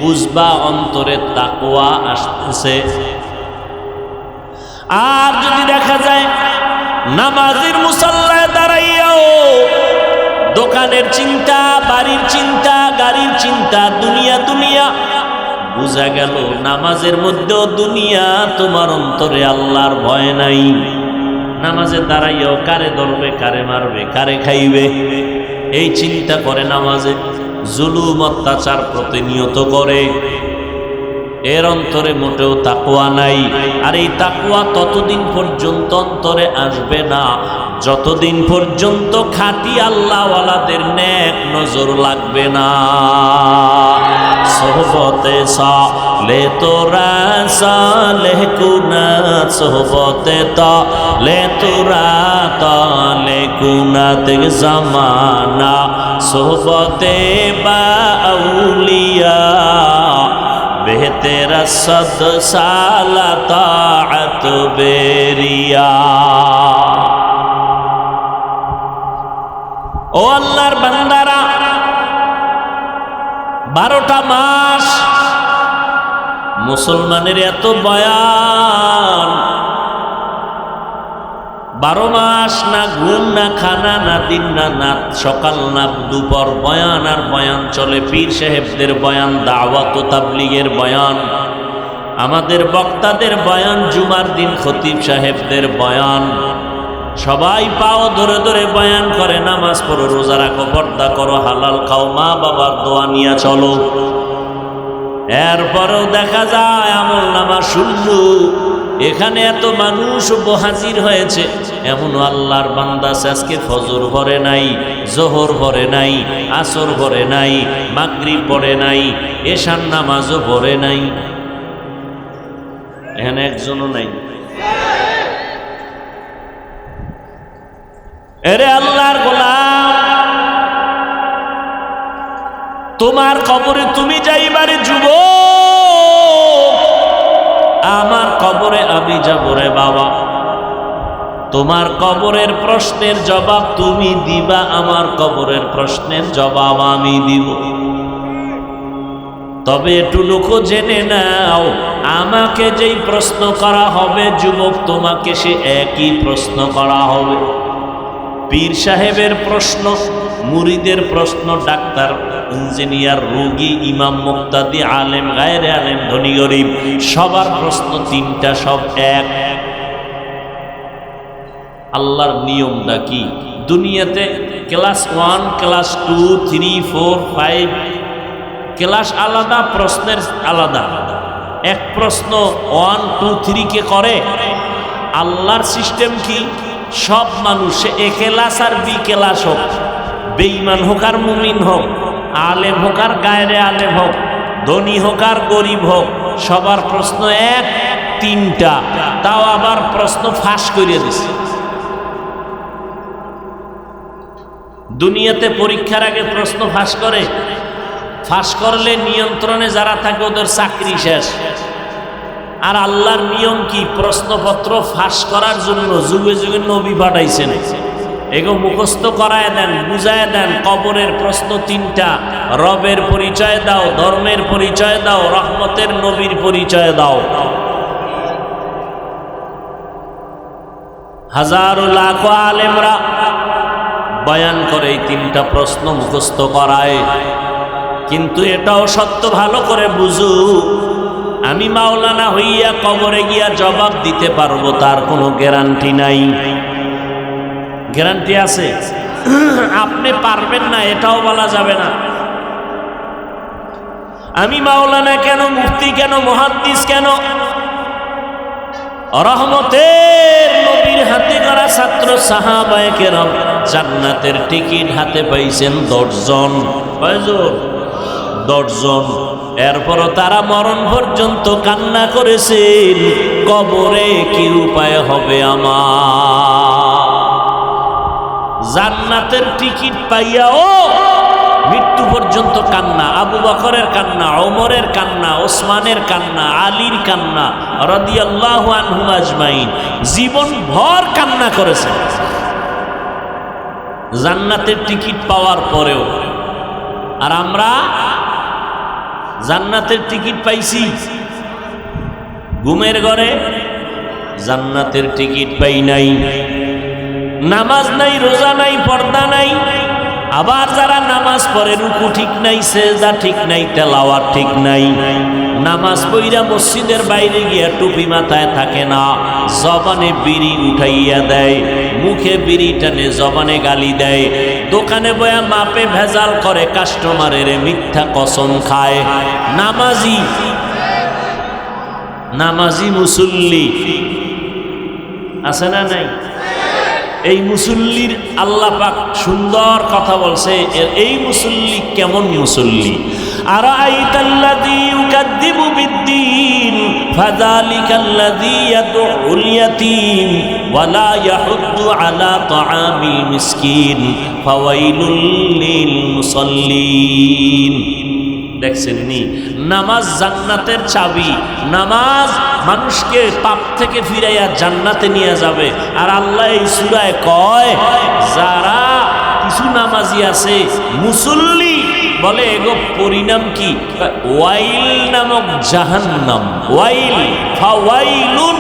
বুঝবা অন্তরে তাকওয়া আসতেছে। আর যদি দেখা যায় নামাজের মুসাল্লায় দাঁড়াইয়াও দোকানের চিন্তা, বাড়ির চিন্তা, গাড়ির চিন্তা, দুনিয়া দুনিয়া, বুঝা গেল নামাজের মধ্যেও দুনিয়া, তোমার অন্তরে আল্লাহর ভয় নাই। নামাজে দাঁড়াইয়াও কারে ধরবে, কারে মারবে, কারে খাইবে, এই চিন্তা করে নামাজে। জুলুম অত্যাচার প্রতিনিয়ত করে, এর অন্তরে মোটেও তাকওয়া নাই। আর এই তাকওয়া ততদিন পর্যন্ত অন্তরে আসবে না যতদিন পর্যন্ত খাঁটি আল্লাহওয়ালাদের নেক নজর লাগবে না। সোহবতে সালে তোরা সালেহ কুনা, সোহবতে তালে তোরা তালে কুনাতে জামানা, সোহবতে বা আউলিয়া বেহতেরা সদ সালা তাআত বেরিয়া। ও আল্লাহর বান্দারা, 12টা মাস মুসলমানের এত বয়ান, 12 মাস না ঘুম, না খানা, না দিন, না নাত, সকাল না দুপুর বয়ান আর বয়ান চলে। পীর সাহেবদের বয়ান, দাওয়াত ও তাবলীগের বয়ান, আমাদের বক্তাদের বয়ান, জুমার দিন খতিব সাহেবদের বয়ান, সবাই পাও ধরে ধরে বয়ান করে। নামাজ পড়ো, রোজা রাখো, পর্দা করো, হালাল খাও, মা বাবার দোয়া নিয়ে চলো। এরপরেও দেখা যায় আমল নামা শূন্য। এখানে এত মানুষ হাজির হয়েছে, এমন আল্লাহর বান্দা আজকে ফজর পড়ে নাই, জোহর পড়ে নাই, আসর পড়ে নাই, মাগরিব পড়ে নাই, এশার নামাজও পড়ে নাই। এখানে একজনও নাই। এরে আল্লাহর গোলাম, তোমার কবরে তুমি যাইবারে যুবক, আমার কবরে আমি যাব রে বাবা। তোমার কবরের প্রশ্নের জবাব তুমি দিবা, আমার কবরের প্রশ্নের জবাব আমি দিব। তবে এটুকু জেনে নাও, আমাকে যেই প্রশ্ন করা হবে যুবক, তোমাকে সে একই প্রশ্ন করা হবে। পীর সাহেবের প্রশ্ন, মুরিদের প্রশ্ন, ডাক্তার, ইঞ্জিনিয়ার, রোগী, ইমাম, মুক্তাদি, আলেম, গায়রে আলেম, ধনী গরিব, সবার প্রশ্ন 3টা, সব এক। আল্লাহর নিয়মটা কি? দুনিয়াতে ক্লাস 1, ক্লাস 2, 3, 4, 5 ক্লাস আলাদা, প্রশ্নের আলাদা। এক প্রশ্ন 1, 2, 3 কে করে। আল্লাহর সিস্টেম কি? সব মানুষ এ ক্লাস আর বি ক্লাস হোক, বেঈমান হোক আর মুমিন হোক, আলেম হোক আর গায়রে আলেম হোক, ধনী হোক আর গরিব হোক, সবার প্রশ্ন এক, 3টা। তাও আবার প্রশ্ন ফাঁস করিয়ে দিছে। দুনিয়াতে পরীক্ষার আগে প্রশ্ন ফাঁস করে, ফাঁস করলে নিয়ন্ত্রণে যারা থাকে ওদের চাকরি শেষ। আর আল্লাহর নিয়ম কি? প্রশ্নপত্র ফাঁস করার জন্য যুগে যুগে নবী পাঠাইছেন। এগো মুখস্থ করায় দেন, বুঝায় দেন। কবরের প্রশ্ন 3টা, রবের পরিচয় দাও, ধর্মের পরিচয় দাও, রহমতের নবীর পরিচয় দাও। হাজারো লাখো আলেমরা বয়ান করে এই 3টা প্রশ্ন মুখস্থ করায়। কিন্তু এটাও সত্য, ভালো করে বুঝু, আমি মাওলানা হইয়া কবরে গিয়া জবাব দিতে পারবো তার কোনো গ্যারান্টি নাই। গ্যারান্টি আছে? আপনি পারবেন না এটাও বলা যাবে না। আমি মাওলানা কেন, মুফতি কেন, মুহাদ্দিস কেন, রহমতের নবীর হাতে গড়া ছাত্র সাহাবায়ে কেরাম জান্নাতের টিকিট হাতে পাইছেন 10 জন। কয়জন? 10 জন। এরপরও তারা মরণ পর্যন্ত কান্না করেছেন, কবরে কি উপায় হবে আমার। জান্নাতের টিকিট পাইয়াও মৃত্যু পর্যন্ত কান্না। আবু বকরের কান্না, ওমরের কান্না, ওসমানের কান্না, আলীর কান্না রাদিয়াল্লাহু আনহুম আজমাইন, জীবন ভর কান্না করেছেন জান্নাতের টিকিট পাওয়ার পরেও। আর আমরা জান্নাতের টিকিট পাইছি, ঘুমের ঘরে জান্নাতের টিকিট পাই নাই। নামাজ নাই, রোজা নাই, পর্দা নাই। আবার যারা নামাজ পড়ে রুকু ঠিক নাই, সেজদা ঠিক নাই, তেলাওয়াত ঠিক নাই। নামাজ পড়িয়া মসজিদের বাইরে গিয়া টুপি মাথায় থাকে না, জবানে বিড়ি উঠাইয়া দেয়, মুখে বিড়ি টানে, জবানে গালি দেয়, দোকানে বয়া মাপে ভেজাল করে, কাস্টমারের মিথ্যা কসম খায়। নামাজি, নামাজি মুসল্লি আছে না নাই? এই মুসল্লির আল্লাহ পাক সুন্দর কথা বলছে। এই মুসল্লি কেমন মুসল্লি? আরাআইতাল্লাযী ইউকাযযিবু বিদ্দীন ফাযালিকাল্লাযী ইয়াদউল ইয়াতীম ওয়া লা ইয়াহুদ্দু আলা তাআমিল মিসকিন ফাওয়াইলুল লিল মুসাল্লিন। দেখছেন নি? নামাজ জান্নাতের চাবি। নামাজ মানুষকে পাপ থেকে ফিরাইয়া জান্নাতে নিয়ে যাবে। আর আল্লাহ এই সূরায় কয়, যারা কিছু নামাজি আছে মুসল্লি, বলে এগো পরিণাম কি? ওয়াইল নামক জাহান্নাম। ওয়াইল, ফাওয়াইলুন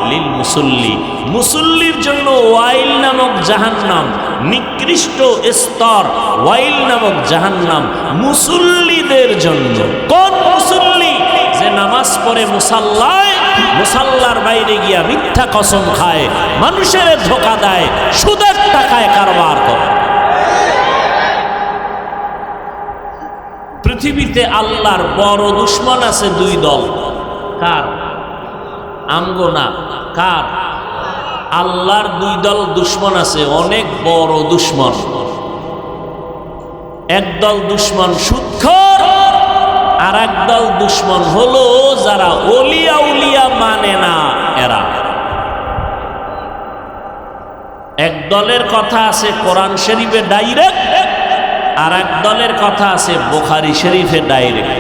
লিল মুসল্লি, মুসল্লির জন্য ওয়াইল নামক জাহান্নাম, নিকৃষ্ট স্তর। ওয়াইল নামক জাহান্নাম মুসল্লিদের জন্য। কোন মুসল্লি? যে নামাজ পড়ে মুসাল্লায়, মুসাল্লার বাইরে গিয়া মিথ্যা কসম খায়, মানুষের ধোঁকা দেয়, সুদের টাকায় কারবার করে। পৃথিবীতে আল্লাহর বড় দুশ্মন আছে 2 দল। কার? আমগো না, কার? আল্লাহর 2 দল দুশ্মন আছে, অনেক বড় দুশ্মন। একদল দুশ্মন সুদখোর, আর একদল দুশ্মন হলো যারা ওলিয়া উলিয়া মানে না এরা। এক দলের কথা আছে কোরআন শরীফে ডাইরেক্ট, আর এক দলের কথা আছে বুখারী শরীফে ডাইরেক্ট।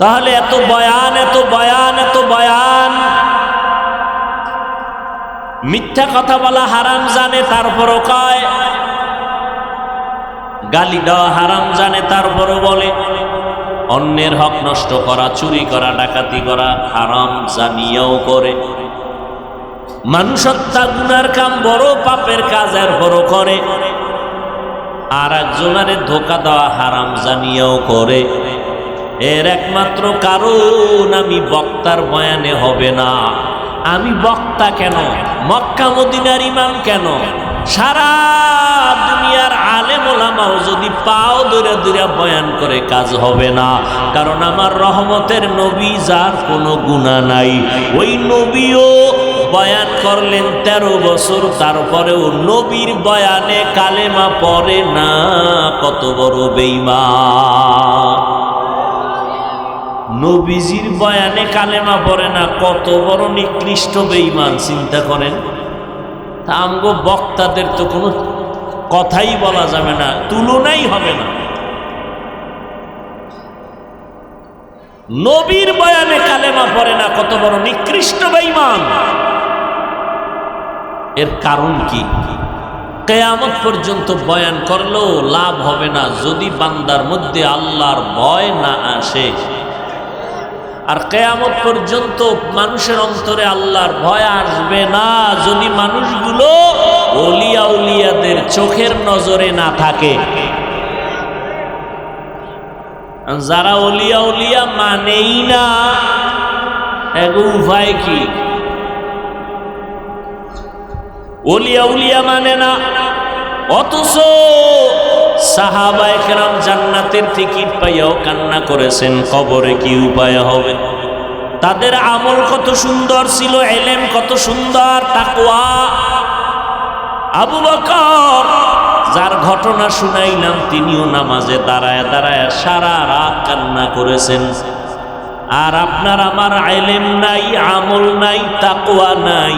তাহলে এত বয়ান, এত বয়ান, এত বয়ান, মিথ্যা কথা বলা হারাম জানে তারপরও কয়, গালি দেওয়া হারাম জানে তারপরও বলে, অন্যের হক নষ্ট করা, চুরি করা, ডাকাতি করা হারাম জানিয়াও করে, মানুষ হত্যা গুনার কাম, বড় পাপের কাজ এরপরও করে, আর একজনের ধোঁকা দেওয়া হারাম জানিয়াও করে। এর একমাত্র কারণ আমি বক্তার বয়ানে হবে না। আমি বক্তা কেন? মক্কা মদিনার ইমাম কেন? সারা দুনিয়ার আলেম ওলামাও যদি পাও দূরে দূরে বয়ান করে কাজ হবে না, কারণ আমার রহমতের নবী যার কোনো গুনাহ নাই, ওই নবীও বয়ান করলেন 13 বছর, তারপরেও নবীর বয়ানে কালেমা পড়ে না। কত বড় বেঈমান! নবীজির বয়ানে কালেমা পড়ে না, কত বড় নিকৃষ্ট বেঈমান! চিন্তা করেন। তা আমগো বক্তাদের তো কোনো কথাই বলা যাবে না, তুলনাই হবে না। নবীর বয়ানে কালেমা পড়ে না, কত বড় নিকৃষ্ট বেঈমান! এর কারণ কি? কিয়ামত পর্যন্ত বয়ান করলেও লাভ হবে না যদি বান্দার মধ্যে আল্লাহর ভয় না আসে। আর কিয়ামত পর্যন্ত মানুষের অন্তরে আল্লাহর ভয় আসবে না যদি মানুষগুলো ওলিয়া উলিয়াদের চোখের নজরে না থাকে। যারা ওলিয়া উলিয়া মানেই না, এগো উপায় কি? ওলিয়া উলিয়া মানে না, অথচ সাহাবায়ে কেরাম জান্নাতের টিকিট পাইয়াও কান্না করেছেন, কবরে কি উপায় হবে। তাদের আমল কত সুন্দর ছিল, ইলম কত সুন্দর, তাকওয়া। আবু বকর, যার ঘটনা শুনাইলাম, তিনিও নামাজে দাঁড়ায় দাঁড়ায় সারা রাত কান্না করেছেন। আর আপনার আমার ইলম নাই, আমল নাই, তাকওয়া নাই,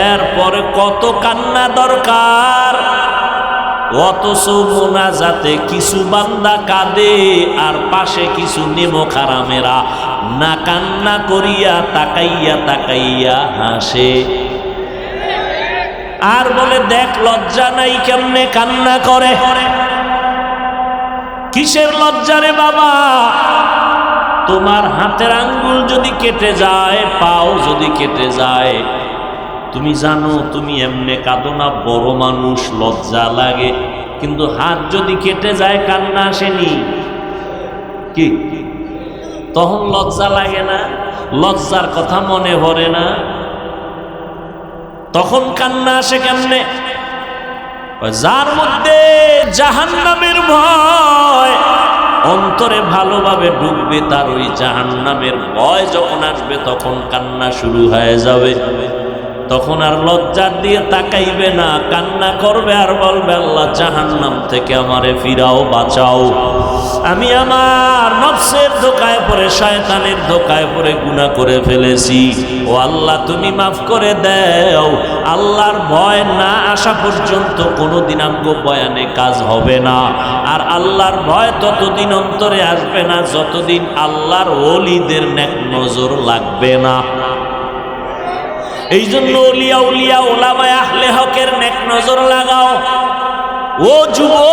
এরপরে কত কান্না দরকার। অথচ মোনাজাতে কিছু বান্দা কাঁদে আর পাশে কিছু নেমখারামেরা না কান্না করিয়া তাকাইয়া তাকাইয়া হাসে আর বলে, দেখ লজ্জা নাই কেমনে কান্না করে। কিসের লজ্জা রে বাবা? তোমার হাতের আঙ্গুল যদি কেটে যায়, পাও যদি কেটে যায়, তুমি জানো তুমি এমনে কাঁদো না, বড় মানুষ, লজ্জা লাগে। কিন্তু হাত যদি কেটে যায় কান্না আসেনি কি? তখন লজ্জা লাগে না? লজ্জার কথা মনে পড়ে না? তখন কান্না আসে কেমনে? যার মধ্যে জাহান্নামের ভয় অন্তরে ভালোভাবে ঢুকবে, তার ওই জাহান্নামের ভয় যখন আসবে তখন কান্না শুরু হয়ে যাবে। তখন আর লজ্জার দিয়ে তাকাইবে না, কান্না করবে আর বলবে, আল্লাহ জাহান্নাম থেকে আমারে ফিরাও, বাঁচাও। আমি আমার নফসের ধোকায় পড়ে, শয়তানের ধোকায় পড়ে গুনাহ করে ফেলেছি। ও আল্লাহ, তুমি মাফ করে দাও। আল্লাহর ভয় না আসা পর্যন্ত কোনোদিন আমগো বয়ানে কাজ হবে না। আর আল্লাহর ভয় ততদিন অন্তরে আসবে না যতদিন আল্লাহর ওলিদের নেক নজর লাগবে না। এই জন্য ওলিয়া উলিয়া ওলামায়ে আহলে হকের নেক নজর লাগাও। ও যুবক,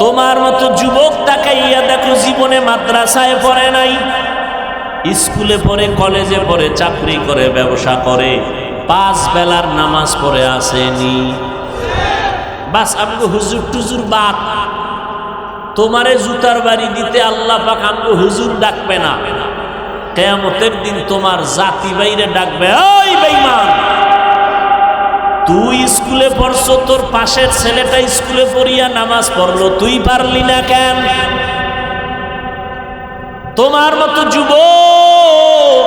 তোমার মতো যুবক তাকাইয়া দেখো, জীবনে মাদ্রাসায় পড়ে নাই, স্কুলে পড়ে, কলেজে পড়ে, চাকরি করে, ব্যবসা করে, 5 বেলার নামাজ পড়ে আসেনি। বাস আমগো হুজুর টুজুর বাদ, তোমারে জুতার বাড়ি দিতে আল্লাহ পাক আমগো হুজুর ডাকবে না। কিয়ামতের দিন তোমার জাতি বাইরে ডাকবে, ওই বেঈমান, তুই স্কুলে পড়ছো, তোর পাশের ছেলেটা স্কুলে পড়িয়া নামাজ পড়লো, তুই পারলি না কেন? তোমার মতো যুবক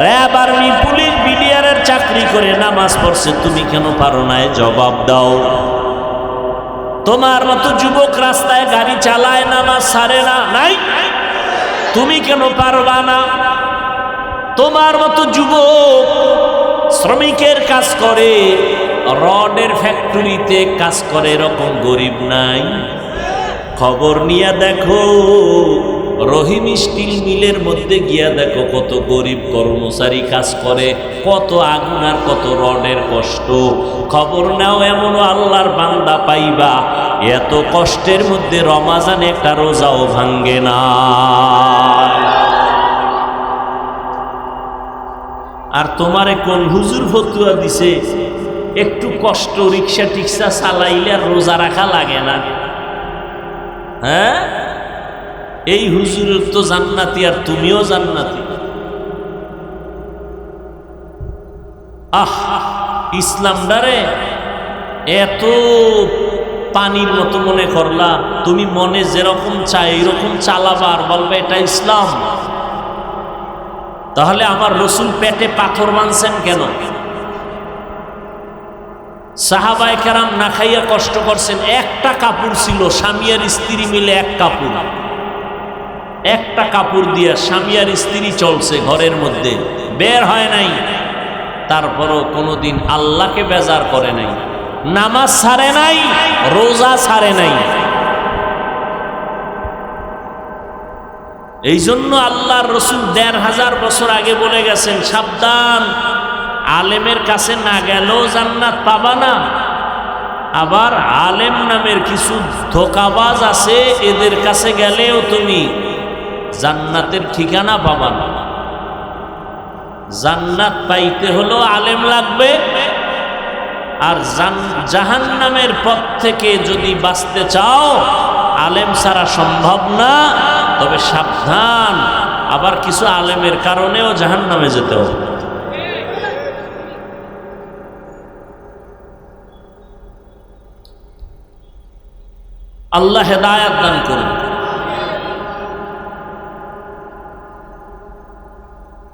র‍্যাব, আর্মি, পুলিশ, বিডিআরের চাকরি করে নামাজ পড়ছে, তুমি কেন পারো না? জবাব দাও। তোমার মতো যুবক রাস্তায় গাড়ি চালায়, নামাজ ছাড়ে না, নাই? তুমি কেন পারবা না? তোমার মতো যুবক শ্রমিকের কাজ করে, রডের ফ্যাক্টরিতে কাজ করে, এরকম গরিব নাই? খবর নিয়ে দেখো, রহিম স্টিল মিলের মধ্যে গিয়া দেখো কত গরিব কর্মচারী কাজ করে, কত আগুন আর কত রডের কষ্ট। খবর নাও, এমনও আল্লাহর বান্দা পাইবা এত কষ্টের মধ্যে রমাজানে একটা রোজাও ভাঙ্গে না। আর তোমারে কোন হুজুর ফতুয়া দিছে একটু কষ্ট রিক্সা টিক্সা চালাইলে আর রোজা রাখা লাগে না? হ্যাঁ, এই হুজুর তো জান্নাতি আর তুমিও জান্নাতি। ইসলামটারে এত পানির মতো মনে করলা, তুমি মনে যেরকম চাই এরকম চালাবা আর বলবে এটা ইসলাম। তাহলে আমার রসুল পেটে পাথর বাঁধছেন কেন? সাহাবায়ে কেরাম না খাইয়া কষ্ট করছেন, একটা কাপড় ছিল, স্বামী আর স্ত্রী মিলে একটা কাপড় দিয়া স্বামী আর স্ত্রী চলছে ঘরের মধ্যে, বের হয় নাই। তারপরও কোনোদিন আল্লাহকে বেজার করে নাই, নামাজ ছাড়ে নাই, রোজা ছাড়ে নাই। এই জন্য আল্লাহর রসুল ১৫০০ বছর আগে বলে গেছেন, সাবধান, আলেমের কাছে না গেলেও জান্নাত পাবা না, আবার আলেম নামের কিছু ধোঁকাবাজ আছে, এদের কাছে গেলেও তুমি জান্নাতের ঠিকানা পাবা না। জান্নাত পাইতে হলো আলেম লাগবে, আর জাহান্নামের পথ থেকে যদি বাঁচতে চাও আলেম ছাড়া সম্ভব না। তবে সাবধান, আবার কিছু আলেমের কারণেও জাহান্নামে যেতে হবে। আল্লাহ হেদায়েত দান করুন।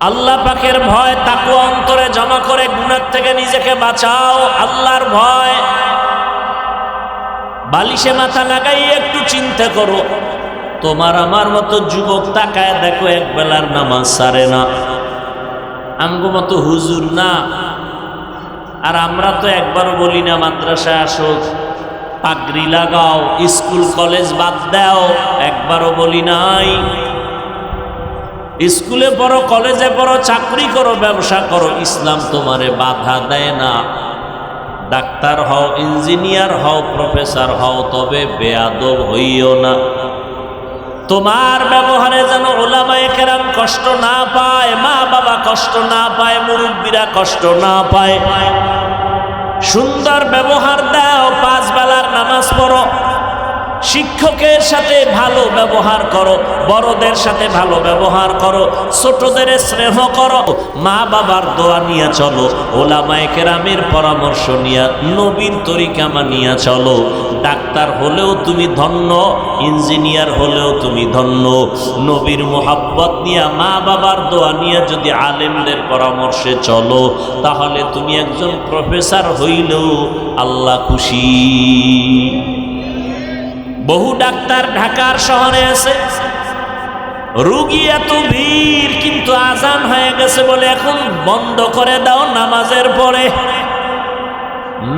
আল্লাহ পাকের ভয় তাকওয়া অন্তরে জমা করে গুনাহ থেকে নিজেকে বাঁচাও। আল্লাহর ভয় বালিশে মাথা লাগাই একটু চিন্তা করো। তোমার আমার মতো যুবক তাকায় দেখো, এক বেলার নামাজ ছাড়ে না, আমগো মতো হুজুর না। আর আমরা তো একবারও বলি না মাদ্রাসায় আসো, পাগড়ি লাগাও, স্কুল কলেজ বাদ দাও, একবারও বলি নাই। স্কুলে পড়ো, কলেজে পড়ো, চাকরি করো, ব্যবসা করো, ইসলাম তোমারে বাধা দেয় না। ডাক্তার হও, ইঞ্জিনিয়ার হও, প্রফেসর হও, তবে বেয়াদব হইও না। তোমার ব্যবহারে যেন উলামায়ে কেরাম কষ্ট না পায়, মা বাবা কষ্ট না পায়, মুরব্বীরা কষ্ট না পায়। সুন্দর ব্যবহার দাও, 5 বেলার নামাজ পড়ো, শিক্ষকের সাথে ভালো ব্যবহার করো, বড়দের সাথে ভালো ব্যবহার করো, ছোটদের স্নেহ করো, মা বাবার দোয়া নিয়ে চলো, উলামায়ে কেরামের পরামর্শ নিয়ে, নবীর তরিকা মানিয়া চলো। ডাক্তার হলেও তুমি ধন্য, ইঞ্জিনিয়ার হলেও তুমি ধন্য। নবীর মোহাব্বত নিয়ে, মা বাবার দোয়া নিয়ে যদি আলেমদের পরামর্শে চলো, তাহলে তুমি একজন প্রফেসর হইলেও আল্লাহ খুশি। বহু ডাক্তার ঢাকার শহরে আছে, রোগী এত ভিড়, কিন্তু আজান হয়ে গেছে বলে এখন বন্ধ করে দাও নামাজের পরে।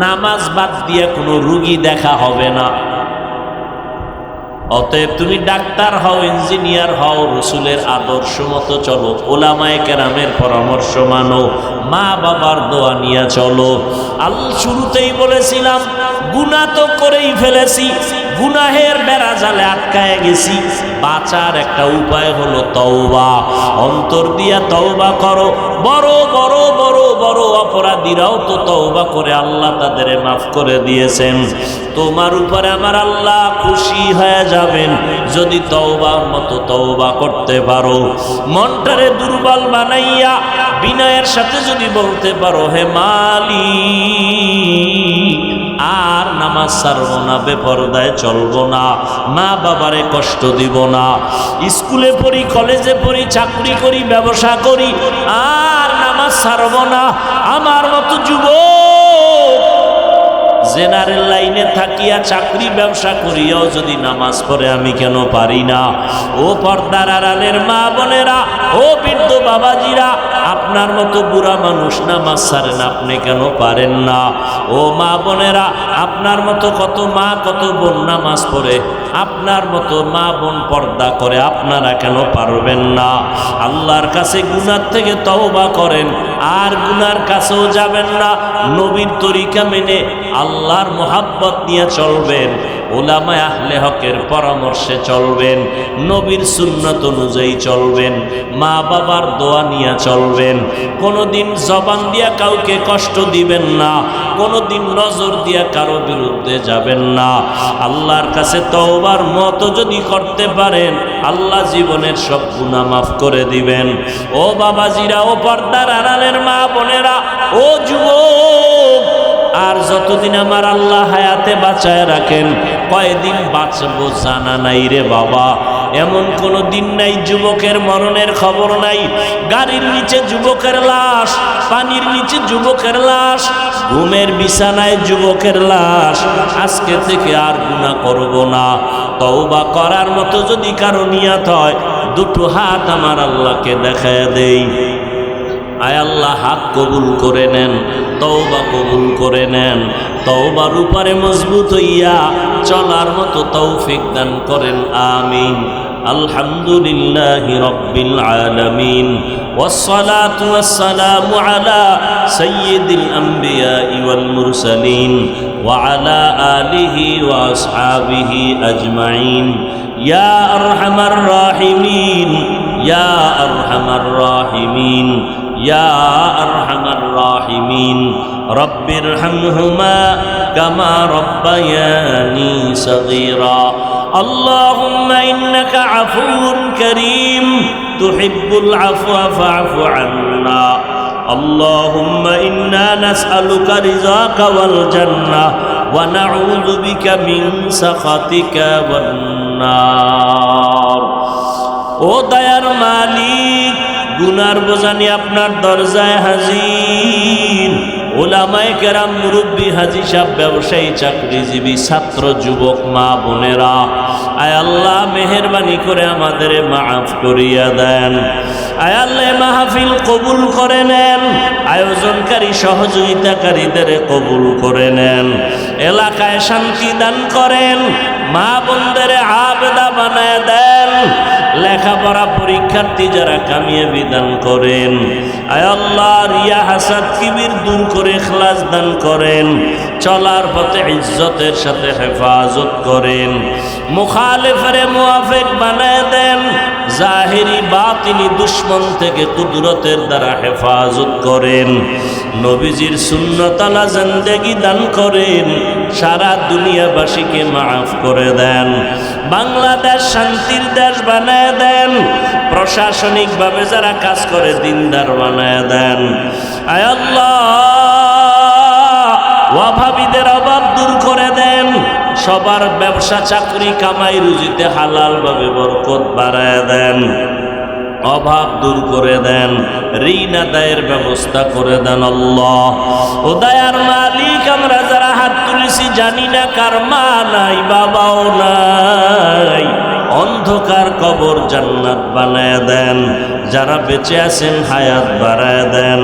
নামাজ বাদ দিয়ে কোনো রোগী দেখা হবে না। অতএব তুমি ডাক্তার হও, ইঞ্জিনিয়ার হও, রসুলের আদর্শ মতো চলো, উলামায়ে কেরামের পরামর্শ মানো, মা বাবার দোয়া নিয়ে চলো। শুরুতেই বলেছিলাম, গুনাহ তো করেই ফেলেছি, গুনাহের বেড়া জালে আটকায় গেছি। বাঁচার একটা উপায় হলো তওবা। অন্তর দিয়া তওবা করো। বড় বড় বড় বড় অপরাধীরাও তো তওবা করে আল্লাহ তাদের মাফ করে দিয়েছেন। তোমার উপরে আমার আল্লাহ খুশি হয়ে যাবেন যদি তওবার মতো তওবা করতে পারো। মনটারে দুর্বল বানাইয়া বিনয়ের সাথে যদি বলতে পারো, হে মালিক, আর নামাজ ছাড়বো না, বেপরদায় চলবো না, মা বাবারে কষ্ট দিব না, স্কুলে পড়ি, কলেজে পড়ি, চাকরি করি, ব্যবসা করি, আর নামাজ ছাড়বো না। আমার মতো যুবক জেনারেল লাইনে থাকিয়া চাকরি ব্যবসা করিয়াও যদি নামাজ পড়ে আমি কেন পারি না? ও পর্দার আড়ালের মা বোনেরা, ও বৃদ্ধ বাবাজিরা, আপনার মতো বুড়া মানুষ নামাজ ছাড়েন, আপনি কেন পারেন না? ও মা বোনেরা, আপনার মতো কত মা কত বোন নামাজ পড়ে, আপনার মতো মা বোন পর্দা করে, আপনারা কেন পারবেন না? আল্লাহর কাছে গুনাহ থেকে তওবা করেন, আর গুনার কাছেও যাবেন না। নবীর তরিকা মেনে আল্লাহর মোহাব্বত নিয়ে চলবেন, উলামায়ে আহলে হকের পরামর্শে চলবেন, নবীর সুন্নাত অনুযায়ী চলবেন, মা বাবার দোয়া নিয়ে চলবেন। কোনোদিন জবান দিয়া কাউকে কষ্ট দিবেন না, কোনোদিন নজর দিয়া কারো বিরুদ্ধে যাবেন না। আল্লাহর কাছে তওবার মতো যদি করতে পারেন, আল্লাহ জীবনের সব গুনাহ মাফ করে দিবেন। ও বাবাজিরা, ও পর্দার আড়ালের মা বোনেরা, ও যুবক, আর যতদিন আমার আল্লাহ হায়াতে বাঁচায় রাখেন, কয়দিন বাঁচবো জানা নাই রে বাবা। এমন কোনো দিন নাই যুবকের মরণের খবর নাই। গাড়ির নিচে যুবকের লাশ, পানির নিচে যুবকের লাশ, ঘুমের বিছানায় যুবকের লাশ। আজকে থেকে আর গুনাহ করব না। তওবা করার মতো যদি কারো নিয়ত হয়, দুটো হাত আমার আল্লাহকে দেখায় দেই। আয় আল্লাহ, হাত কবুল করে নেন, তওবা কবুল করে নেন। তওবার উপরে মজবুত হইয়া চলার মতো তৌফিক দান করেন, আমিন। আলহামদুলিল্লাহি রাব্বিল আলামিন, ওয়াসসালাতু ওয়াসসালামু আলা সাইয়্যিদিল আমবিয়াই ওয়াল মুরসালিন ওয়া আলা আলিহি ওয়া আসহাবিহি আজমাইন। ইয়া আরহামার রাহিমিন, ইয়া আরহামার রাহিমিন, ইয়া আরহামার রাহিমিন। রব্বিরহামহুমা কামা রব্বায়ানি সগীরা। আল্লাহুম্মা ইন্নাকা আফুউন কারীম তুহিব্বুল আফওয়া ফা'ফু আন্না। আল্লাহুম্মা ইন্না নাসআলুকা রিযাকা ওয়াল জান্নাহ ওয়া নাউযু বিকা মিন সাখাতিকা ওয়ান নার। ও দয়ার মালিক, গুনার বোঝানি আপনার দরজায় হাজির। ওলামায়ে কেরাম, মুরব্বী, হাজী সাহেব, ব্যবসায়ী, চাকরিজীবী, ছাত্র, যুবক, মা বোনেরা, আয় আল্লাহ মেহেরবানি করে আমাদের মাফ করিয়া দেন। আয় আল্লাহ মাহফিল কবুল করে নেন, আয়োজনকারী সহযোগিতাকারীদের কবুল করে নেন। এলাকায় শান্তি দান করেন, মা বোনদের আবেদা বানায় দেন। লেখাপড়া পরীক্ষার্থী যারা কামিয়াবি দান করেন। আয় আল্লাহ রিয়া হাসাদ কিবির দূর করে ইখলাস দান করেন। চলার পথে ইজ্জতের সাথে হেফাজত করেন। মুখালিফরে মুওয়াফিক বানায় দেন। জাহিরি বাতিনি দুশ্মন থেকে কুদরতের দ্বারা হেফাজত করেন। নবীজির সুন্নতালা জিন্দেগি দান করেন। সারা দুনিয়াবাসীকে মাফ করে দেন। বাংলাদেশ শান্তির দেশ বানায় দেন। প্রশাসনিকভাবে যারা কাজ করে দিনদার বানায় দেন। আয় আল্লাহ অভাবীদের অভাব দূর করে দেন। সবার ব্যবসা, চাকরি, কামাই, রুজিতে হালালভাবে বরকত বাড়ায় দেন। অভাব দূর করে দেন। ঋণ আদায়ের ব্যবস্থা করে দেন আল্লাহ। ও দয়ার মালিক, আমরা যারা হাত তুলেছি জানি না কার মা নাই, বাবাও নাই। অন্ধকার কবর জান্নাত বানায় দেন। যারা বেঁচে আছেন হায়াত বাড়ায় দেন।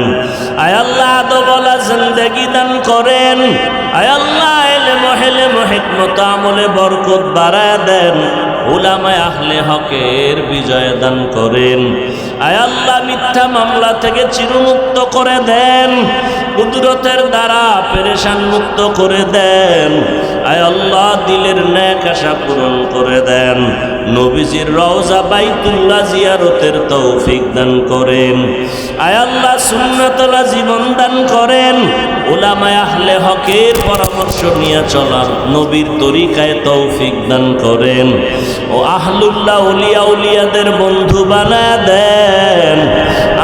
আয় আল্লাহ আদবলা জিন্দেগি দান করেন। আয় আল্লাহ ইলম হিকমত আমলে বরকত বাড়ায় দেন। উলামায়ে আহলে হকের বিজয় দান করেন। আয় আল্লাহ মিথ্যা মামলা থেকে চিরমুক্ত করে দেন। কুদরতের দ্বারা পেরেশান মুক্ত করে দেন। আয় আল্লাহ দিলের নেক আশা পূরণ করে দেন। নবীজির রওজা বাইতুল্লাহ জিয়ারতের তৌফিক দান করেন। আয় আল্লাহ সুন্নাতলা জীবন দান করেন। উলামায়ে আহলে হকের পরামর্শ নিয়ে চলার নবীর তরিকায় তৌফিক দান করেন। ও আহলুল্লাহ উলিয়া উলিয়াদের বন্ধু বানায় দেন।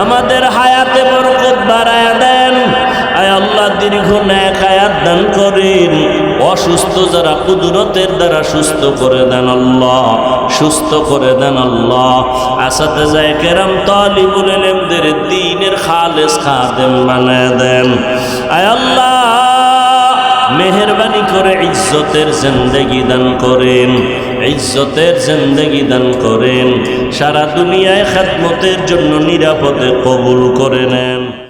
আমাদের হায়াতে বরকত বাড়ায় দেন। আয় আল্লাহ দীর্ঘ নেক হায়াত দান করেন। অসুস্থ যারা কুদরতের দ্বারা সুস্থ করে দেন আল্লাহ, সুস্থ করে দেন আল্লাহ। আসাতেজায়ে কেরাম, তালিবুল ইলমদের দ্বীনের খালেস খাদেম বানায় দেন। আয় আল্লাহ মেহেরবানি করে ইজ্জতের জিন্দেগি দান করেন। ইজ্জতের জিন্দেগি দান করেন। সারা দুনিয়ায় খেদমতের জন্য নিরাপদে কবুল করে নেন।